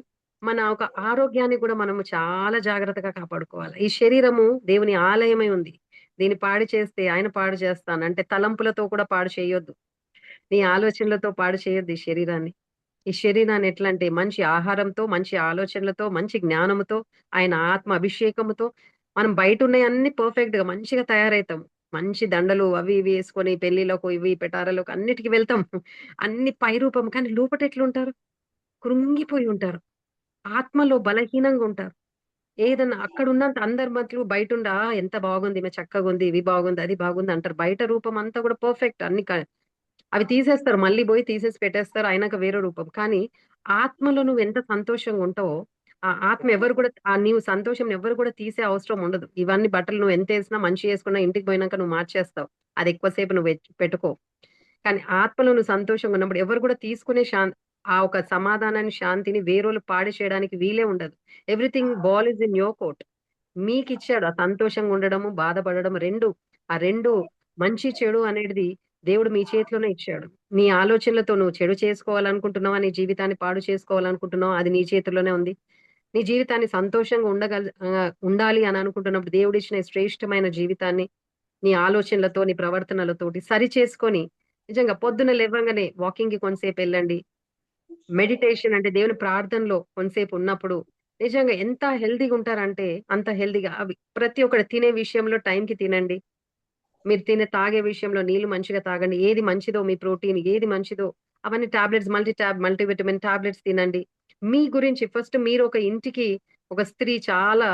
మన ఒక ఆరోగ్యాన్ని గూడా మనము చాలా జాగ్రత్తగా కాపాడుకోవాలి. ఈ శరీరము దేవుని ఆలయమై ఉంది. దీన్ని పాడు చేస్తే ఆయన పాడు చేస్తాను. అంటే తలంపులతో కూడా పాడు చేయొద్దు. నీ ఆలోచనలతో పాడు చేయొద్దు ఈ శరీరాన్ని. ఈ శరీరాన్ని ఎట్లంటే మంచి ఆహారంతో, మంచి ఆలోచనలతో, మంచి జ్ఞానముతో, ఆయన ఆత్మ అభిషేకముతో మనం బయటున్నయన్నీ పర్ఫెక్ట్‌గా మంచిగా తయారైతాం. మంచి దండలు అవి ఇవి యేసుకొని పెళ్ళిళ్ళకు ఇవి పిటారాలకు అన్నిటికి వెళ్తాం. అన్ని పై రూపం. కానీ లోపట ఎట్లుంటారు? కృంగిపోయి ఉంటారు. ఆత్మలో బలహీనంగా ఉంటారు. ఏదన్నా అక్కడున్నంత అందరి మధ్యలో బయటుండి ఎంత బాగుంది, ఈమె చక్కగుంది, ఇవి బాగుంది, అది బాగుంది అంటారు. బయట రూపం అంతా కూడా పర్ఫెక్ట్ అన్ని అవి తీసేస్తారు. మళ్ళీ బోయి తీసేసి పెట్టేస్తారు. అయినాక వేరే రూపం. కానీ ఆత్మలో నువ్వెంత సంతోషంగా ఉంటావో, ఆ ఆత్మ ఎవరు కూడా నీవు సంతోషంని ఎవ్వరు కూడా తీసే అవసరం ఉండదు. ఇవన్నీ బట్టలు నువ్వెంతేసినా, మంచియేసుకున్నా ఇంటికి పోయినాక నువ్వు మార్చేస్తావు. అది ఎక్కువ సేపు నువ్వు పెట్టుకోవు. కానీ ఆత్మలో నువ్వు సంతోషంగా ఉన్నప్పుడు ఎవరు కూడా తీసుకునే ఆ ఒక సమాధానాన్ని, శాంతిని వేరోళ్ళు పాడు చేయడానికి వీలే ఉండదు. Everything ball is in your court. మీకిచ్చాడు. ఆ సంతోషంగా ఉండడము, బాధపడడం 2 ఆ 2 మంచి, చెడు అనేది దేవుడు మీ చేతిలోనే ఇచ్చాడు. నీ ఆలోచనలతో నువ్వు చెడు చేసుకోవాలనుకుంటున్నావా? నీ జీవితాన్ని పాడు చేసుకోవాలనుకుంటున్నావా? అది నీ చేతుల్లోనే ఉంది. నీ జీవితాన్ని సంతోషంగా ఉండాలి అని అనుకుంటున్నప్పుడు దేవుడిచ్చిన ఈ శ్రేష్టమైన జీవితాన్ని నీ ఆలోచనలతో, నీ ప్రవర్తనలతోటి సరిచేసుకొని నిజంగా పొద్దున లెవ్వంగానే వాకింగ్‌కి కొంతసేపెళ్ళండి. మెడిటేషన్ అంటే దేవుని ప్రార్థనలో కొంతసేపు ఉన్నప్పుడు నిజంగా ఎంత హెల్తీగా ఉంటారంటే అంత హెల్తీగా అవి ప్రతి ఒక్కటి తినే విషయంలో టైంకి తినండి. మీరు తాగే విషయంలో నీళ్లు మంచిగా తాగండి. ఏది మంచిదో మీ ప్రోటీన్ ఏది మంచిదో అవన్నీ టాబ్లెట్స్ మల్టీవిటమిన్ టాబ్లెట్స్ తినండి. మీ గురించి ఫస్ట్ మీరు ఒక ఇంటికి ఒక స్త్రీ చాలా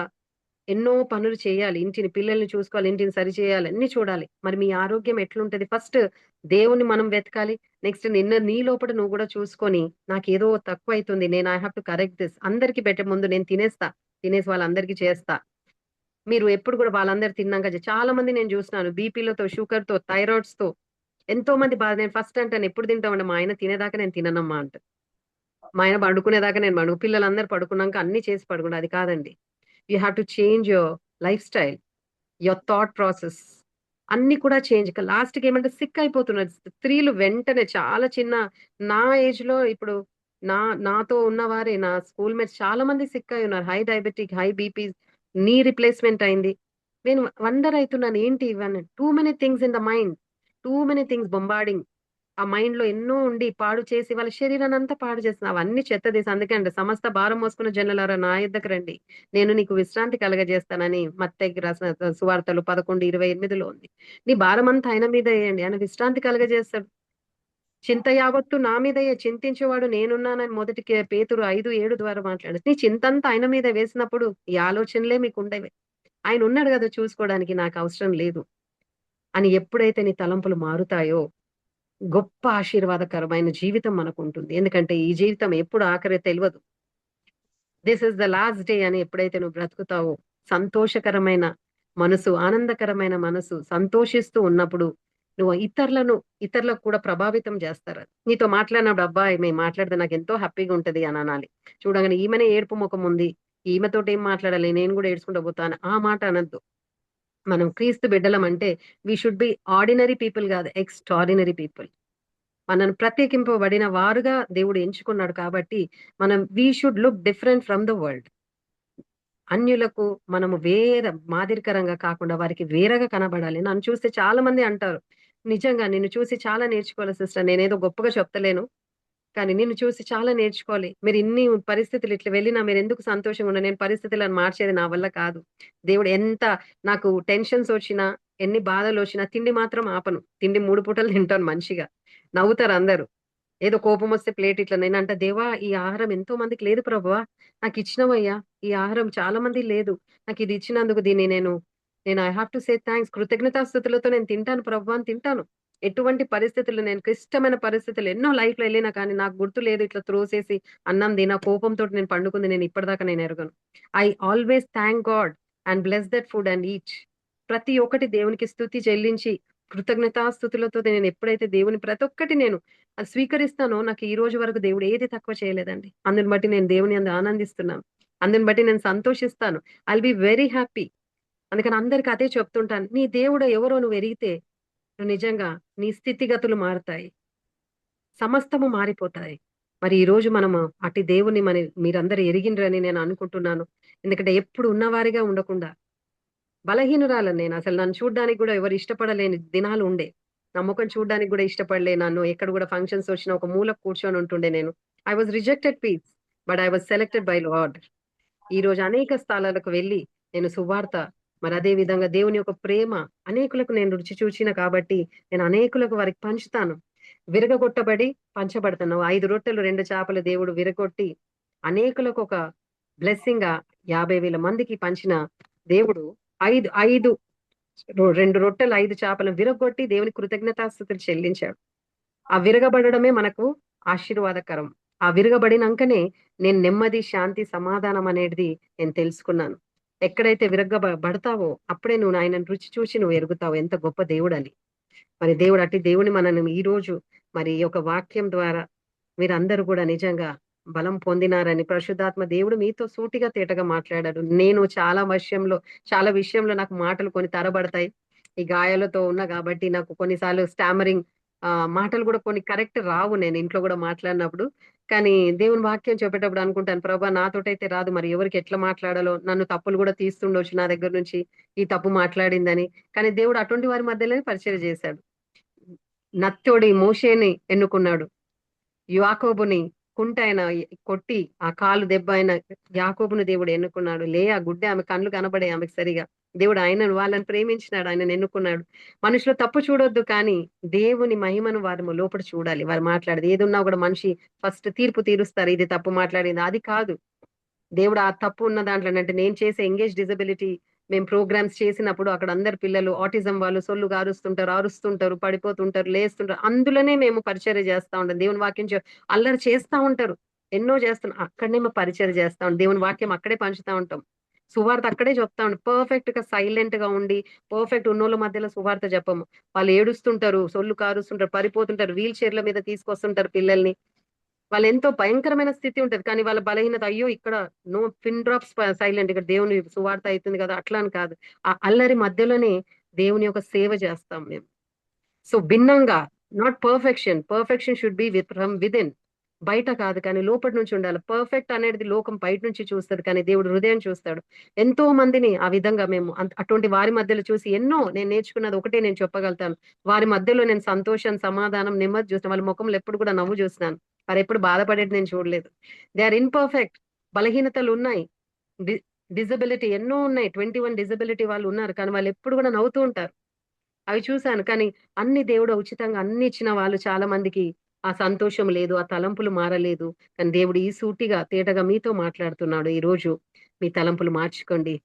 ఎన్నో పనులు చేయాలి. పిల్లల్ని చూసుకోవాలి, ఇంటిని సరిచేయాలి, అన్నీ చూడాలి. మరి మీ ఆరోగ్యం ఎట్లుంటది? ఫస్ట్ దేవుడిని మనం వెతకాలి. నెక్స్ట్ నీ లోపట నువ్వు గూడా చూసుకొని, నాకేదో తక్కువైతుంది. I have to correct this. అందరికి పెట్టే ముందు నేను తినేస్తా. తినేసి వాళ్ళందరికీ చేస్తా. మీరు ఎప్పుడు గూడా వాళ్ళందరూ తిన్నాక చాలా మంది నేను జూసినాను. బీపీలతో, షుగర్‌తో, థైరాయిడ్స్‌తో ఎంతో మంది బాధ నేను ఫస్ట్ అంటాను, "ఎప్పుడు తింటావంటే?" మా ఆయన తినేదాకా నేను తిననమ్మా అంటది. మా ఆయన పడుకునేదాకా నేను పిల్లలందరూ పడుకున్నాక అన్నీ చేసి పడుకుంటా. అది కాదండి. You have to change your life style, your thought process అన్నీ కూడా చేంజ్. లాస్ట్‌కి ఏమంటే సిక్ అయిపోతున్నారు. స్త్రీలు వెంటనే చాలా చిన్న నా ఏజ్‌లో ఇప్పుడు నాతో ఉన్నవారే నా స్కూల్ మేట్స్ చాలా మంది సిక్ అయ్యి ఉన్నారు. High diabetic, high BP, knee replacement అయింది. నేను వండర్ అయితున్నాను ఏంటి ఇవన్నీ. Too many things in the mind. Too many things bombarding. ఆ మైండ్‌లో ఎన్నో ఉండి పాడు చేసి వాళ్ళ శరీరాన్నంతా పాడు చేస్తున్నారు. అవన్నీ చెత్త తీసి అందుకే అండి సమస్త భారం మోసుకున్న జనులారా నా యొద్దకు రండి. నేను నీకు విశ్రాంతి కలగజేస్తానని మత్తయికి రాసిన సువార్తలు 11:28లో ఉంది. నీ భారమంతా ఆయన మీద ఎయండి. ఆయన విశ్రాంతి కలగజేస్తాడు. చింత యావత్తు నా మీదయే చింతించేవాడు నేనున్నానని మొదటి పేతురు 5:7 ద్వారా మాట్లాడాడు. నీ చింతంతా ఆయన మీద వేసినప్పుడు ఈ ఆలోచనలే మీకుండేవి. ఆయన ఉన్నాడు గదా! చూసుకోవడానికి నాకవసరం లేదు అని ఎప్పుడైతే నీ తలంపులు మారుతాయో గొప్ప ఆశీర్వాదకరమైన జీవితం మనకుంటుంది. ఎందుకంటే ఈ జీవితం ఎప్పుడు ఆఖరో తెలవదు. This is the last day అని ఎప్పుడైతే నువ్వు బ్రతుకుతావో సంతోషకరమైన మనసు, ఆనందకరమైన మనసు సంతోషిస్తూ ఉన్నప్పుడు నువ్వు ఇతరులకు కూడా ప్రభావితం చేస్తారు. నీతో మాట్లాడినప్పుడు అబ్బా! ఈమె మాట్లాడితే నాకెంతో హ్యాపీగా ఉంటది అని అనాలి. చూడంగానే ఈమెనే ఏడుపు ముఖం ఉంది. ఈమెతోటి ఏం మాట్లాడాలి? నేను కూడా ఏడ్చుకుంటూ పోతాను. ఆ మాట అనొద్దు. మనం క్రీస్తు బిడ్డలం అంటే we should be ordinary people కాదు. Extraordinary people. మనల్ని ప్రత్యేకింపబడిన వారుగా దేవుడు ఎంచుకున్నాడు కాబట్టి we should look different from the world. అన్యులకు మనము మాదిరికరంగా కాకుండా వారికి వేరేగా కనబడాలి. నన్ను చూస్తే చాలా మంది అంటారు, నిజంగా నిన్ను చూసి చాలా నేర్చుకోవాలి సిస్టర్. నేనేదో గొప్పగా చెప్తలేను. కానీ నిన్ను చూసి చాలా నేర్చుకోవాలి. మీరు ఇన్ని పరిస్థితులు ఇట్లా వెళ్ళినా మీరు ఎందుకు సంతోషంగా ఉన్నారు? నేను పరిస్థితులను మార్చేది నా వల్ల కాదు. దేవుడు ఎంత నాకు టెన్షన్స్ వచ్చినా, ఎన్ని బాధలు వచ్చినా తిండి మాత్రం ఆపను. తిండి 3 పూటలు తింటాను మంచిగా. నవ్వుతారు అందరూ. ఏదో కోపం వస్తే ప్లేట్ ఇట్లా నేనంట, దేవా ఈ ఆహారం ఎంతో మందికి లేదు ప్రభువా, నాకు ఇచ్చినవయ్యా. ఈ ఆహారం చాలా మందికి లేదు. నాకు ఇది ఇచ్చినందుకు దీన్ని నేను I have to say thanks. కృతజ్ఞతాస్తుతులతో నేను తింటాను ప్రభువా అని తింటాను. ఎటువంటి పరిస్థితులు నేను క్లిష్టమైన పరిస్థితులు ఎన్నో లైఫ్‌లో ఎళ్ళినా కానీ నాకు గుర్తు లేదు ఇట్లా త్రోసేసి అన్నం తిన కోపంతోటి నేను పండుకుంది నేను ఇప్పటిదాకా నేను ఎరగను. I always thank God and bless that food and eat. ప్రతి ఒక్కటి దేవునికి స్తుతి చెల్లించి కృతజ్ఞతాస్తుతులతో నేను ఎప్పుడైతే దేవుని ప్రతి ఒక్కటి నేను అది స్వీకరిస్తానో నాకు ఈ రోజు వరకు దేవుడు ఏది తక్కువ చేయలేదండి. అందుని బట్టి నేను దేవుని యందు ఆనందిస్తున్నాను. అందుని బట్టి నేను సంతోషిస్తాను. I'll be very happy. అందుకని అందరికి అదే చెప్తుంటాను. నీ దేవుడు ఎవరో నువ్వు ఎరిగితే నువ్వు నిజంగా నీ స్థితిగతులు మారుతాయి. సమస్తము మారిపోతాయి. మరి ఈ రోజు మనము అట్టి దేవుని మీరందరూ ఎరిగిండ్రని నేను అనుకుంటున్నాను. ఎందుకంటే ఎప్పుడు ఉన్నవారిగా ఉండకుండా బలహీనురాలని నేను. అసలు నన్ను చూడ్డానికి గూడా ఎవరు ఇష్టపడలేని దినాలు ఉండే. నా ముఖం చూడ్డానికి గూడా ఇష్టపడలే. నన్ను ఎక్కడ గూడా ఫంక్షన్స్ వచ్చినా ఒక మూలకు కూర్చొని ఉంటుండే నేను. I was rejected piece. But I was selected by Lord. ఈ రోజు అనేక స్థలాలకు వెళ్లి నేను సువార్త మరి అదే విధంగా దేవుని యొక్క ప్రేమ అనేకులకు నేను రుచి చూచిన కాబట్టి నేను అనేకులకు వారికి పంచుతాను. విరగగొట్టబడి పంచబడతాను. 5 రొట్టెలు 2 చేపలు దేవుడు విరగొట్టి అనేకులకు ఒక బ్లెస్సింగ్ గా 50,000 మందికి పంచిన దేవుడు 5 2 రొట్టెలు 5 చేపలను విరగొట్టి దేవునికి కృతజ్ఞతాస్తుతులు చెల్లించాడు. ఆ విరగబడడమే మనకు ఆశీర్వాదకరం. ఆ విరగబడినంకనే నేను నెమ్మది, శాంతి, సమాధానం అనేది నేను తెలుసుకున్నాను. ఎక్కడైతే బడతావో అప్పుడే నువ్వు ఆయనను రుచి చూసి నువ్వు ఎరుగుతావు ఎంత గొప్ప దేవుడని. మరి దేవుడు అట్టి దేవుని మనల్ని ఈ రోజు మరి ఈ యొక్క వాక్యం ద్వారా మీరందరూ కూడా నిజంగా బలం పొందినారని పరిశుద్ధాత్మ దేవుడు మీతో సూటిగా తేటగా మాట్లాడారు. నేను చాలా విషయంలో నాకు మాటలు కొన్ని తరబడతాయి. ఈ గాయాలతో ఉన్నా కాబట్టి నాకు కొన్నిసార్లు స్టామరింగ్ మాటలు కూడా కొన్ని కరెక్ట్ రావు నేను ఇంట్లో కూడా మాట్లాడినప్పుడు. కానీ దేవుని వాక్యం చెప్పేటప్పుడు అనుకుంటాను, ప్రభా నాతోటైతే రాదు, మరి ఎవరికి ఎట్లా మాట్లాడాలో, నన్ను తప్పులు కూడా తీస్తుండొచ్చు నా దగ్గర నుంచి ఈ తప్పు మాట్లాడిందని. కానీ దేవుడు అటువంటి వారి మధ్యలోనే పరిచయం చేశాడు. నత్తోడి మోషేని ఎన్నుకున్నాడు. యాకోబుని కుంటైన కొట్టి ఆ కాలు దెబ్బ అయిన యాకోబుని దేవుడు ఎన్నుకున్నాడు. ఆ గుడ్డే ఆమె కళ్ళు కనబడే ఆమెకు సరిగా దేవుడు వాళ్ళని ప్రేమించినాడు, ఆయనను ఎన్నుకున్నాడు. మనుషులు తప్పు చూడొద్దు, కానీ దేవుని మహిమను వారు లోపల చూడాలి. వారు మాట్లాడేది ఏదున్నా కూడా మనిషి ఫస్ట్ తీర్పు తీరుస్తారు, ఇది తప్పు మాట్లాడింది అది కాదు. దేవుడు ఆ తప్పు ఉన్న దాంట్లో అంటే నేను చేసే ఎంగేజ్ డిజబిలిటీ మేము ప్రోగ్రామ్స్ చేసినప్పుడు అక్కడ అందరు పిల్లలు ఆటిజం వాళ్ళు సొల్లు అరుస్తుంటారు, పడిపోతుంటారు, లేస్తుంటారు. అందులోనే మేము పరిచర్య చేస్తా ఉంటాం. దేవుని వాక్యం అల్లరి చేస్తా ఉంటారు, ఎన్నో చేస్తున్నాం. అక్కడనే మేము పరిచర్య చేస్తా ఉంటాం. దేవుని వాక్యం అక్కడే పంచుతా ఉంటాం. సువార్త అక్కడే చెప్తా ఉంటాం. పర్ఫెక్ట్ గా సైలెంట్ గా ఉండి పర్ఫెక్ట్ ఉన్నోళ్ళ మధ్యలో సువార్త చెప్పము. వాళ్ళు ఏడుస్తుంటారు, సొల్లు కారుస్తుంటారు, పడిపోతుంటారు, వీల్ చైర్ల మీద తీసుకొస్తుంటారు పిల్లల్ని. వాళ్ళు ఎంతో భయంకరమైన స్థితి ఉంటది. కానీ వాళ్ళ బలహీనత అయ్యో ఇక్కడ నో పిన్ డ్రాప్స్ సైలెంట్, ఇక్కడ దేవుని సువార్త అవుతుంది కదా అట్లా అని కాదు. ఆ అల్లరి మధ్యలోనే దేవుని యొక్క సేవ చేస్తాం మేము. సో భిన్నంగా, not perfection should be from within, బయట కాదు కానీ లోపటి నుంచి ఉండాలి. పర్ఫెక్ట్ అనేది లోకం బయట నుంచి చూస్తుంది, కానీ దేవుడు హృదయం చూస్తాడు. ఎంతో మందిని ఆ విధంగా మేము అటువంటి వారి మధ్యలో చూసి ఎన్నో నేను నేర్చుకున్నది ఒకటే నేను చెప్పగలుగుతాను. వారి మధ్యలో నేను సంతోషం, సమాధానం, నెమ్మది చూస్తాను. వాళ్ళ ముఖంలో ఎప్పుడు కూడా నవ్వు చూస్తున్నాను. వారు ఎప్పుడు బాధపడేది నేను చూడలేదు. They are imperfect. బలహీనతలు ఉన్నాయి, డిజబిలిటీ ఎన్నో ఉన్నాయి. 21 డిజబిలిటీ వాళ్ళు ఉన్నారు, కానీ వాళ్ళు ఎప్పుడు కూడా నవ్వుతూ ఉంటారు. అవి చూశాను. కానీ అన్ని దేవుడు ఉచితంగా అన్ని ఇచ్చిన వాళ్ళు చాలా మందికి ఆ సంతోషం లేదు, ఆ తలంపులు మారలేదు. కానీ దేవుడు ఈ సూటిగా తేటగా మీతో మాట్లాడుతున్నాడు. ఈ రోజు మీ తలంపులు మార్చుకోండి.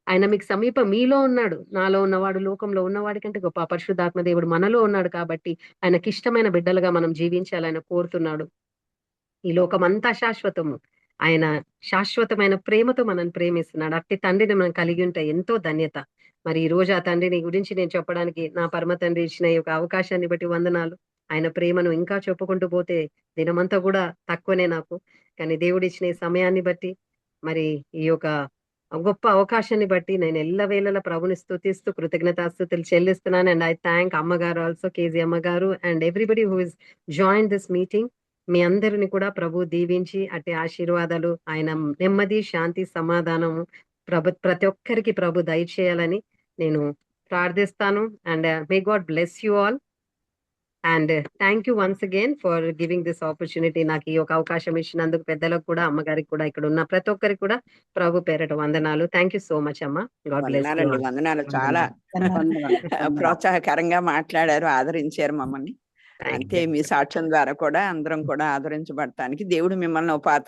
ఆయన మీకు సమీపం మీలో ఉన్నాడు. నాలో ఉన్నవాడు లోకంలో ఉన్నవాడి కంటే గొప్ప. పరిశుద్ధాత్మ దేవుడు మనలో ఉన్నాడు కాబట్టి ఆయనకి ఇష్టమైన బిడ్డలుగా మనం జీవించాలని ఆయన కోరుతున్నాడు. ఈ లోకం అంతా శాశ్వతము. ఆయన శాశ్వతమైన ప్రేమతో మనల్ని ప్రేమిస్తున్నాడు. అట్టి తండ్రిని మనం కలిగి ఉంటే ఎంతో ధన్యత. మరి ఈ రోజు ఆ తండ్రిని గురించి నేను చెప్పడానికి నా పరమ తండ్రి ఇచ్చిన ఈ యొక్క అవకాశాన్ని బట్టి వందనాలు. ఆయన ప్రేమను ఇంకా చెప్పుకుంటూ పోతే దినమంతా కూడా తక్కువనే నాకు. కానీ దేవుడు ఇచ్చిన ఈ సమయాన్ని బట్టి, మరి ఈ యొక్క గొప్ప అవకాశాన్ని బట్టి నేను ఎల్లవేళలా ప్రభుని స్తుతిస్తూ కృతజ్ఞతాస్తుతులు చెల్లిస్తున్నాను. అండ్ ఐ థ్యాంక్ అమ్మగారు ఆల్సో, కేజీ అమ్మగారు, and everybody who is join this meeting. మీ అందరిని కూడా ప్రభు దీవించి అట్టి ఆశీర్వాదాలు, ఆయన నెమ్మది, శాంతి, సమాధానము ప్రతి ఒక్కరికి ప్రభు దయచేయాలని నేను ప్రార్థిస్తాను. And may God bless you all. And thank you once again for giving this opportunity. నాకు ఈ ఒక అవకాశం ఇచ్చినందుకు పెద్దలకు కూడా, అమ్మగారికి కూడా, ఇక్కడ ఉన్న ప్రతి ఒక్కరికి కూడా ప్రభు పేరట వందనాలు. థ్యాంక్ యూ సో మచ్ అమ్మ. God bless you. వందనాలండి, వందనాలు. చాలా ప్రోత్సాహకరంగా మాట్లాడారు, ఆదరించారు మమ్మల్ని. అంతే, మీ సాక్ష్యం ద్వారా కూడా అందరం కూడా ఆదరించబడటానికి దేవుడు మిమ్మల్ని ఓ పాత్ర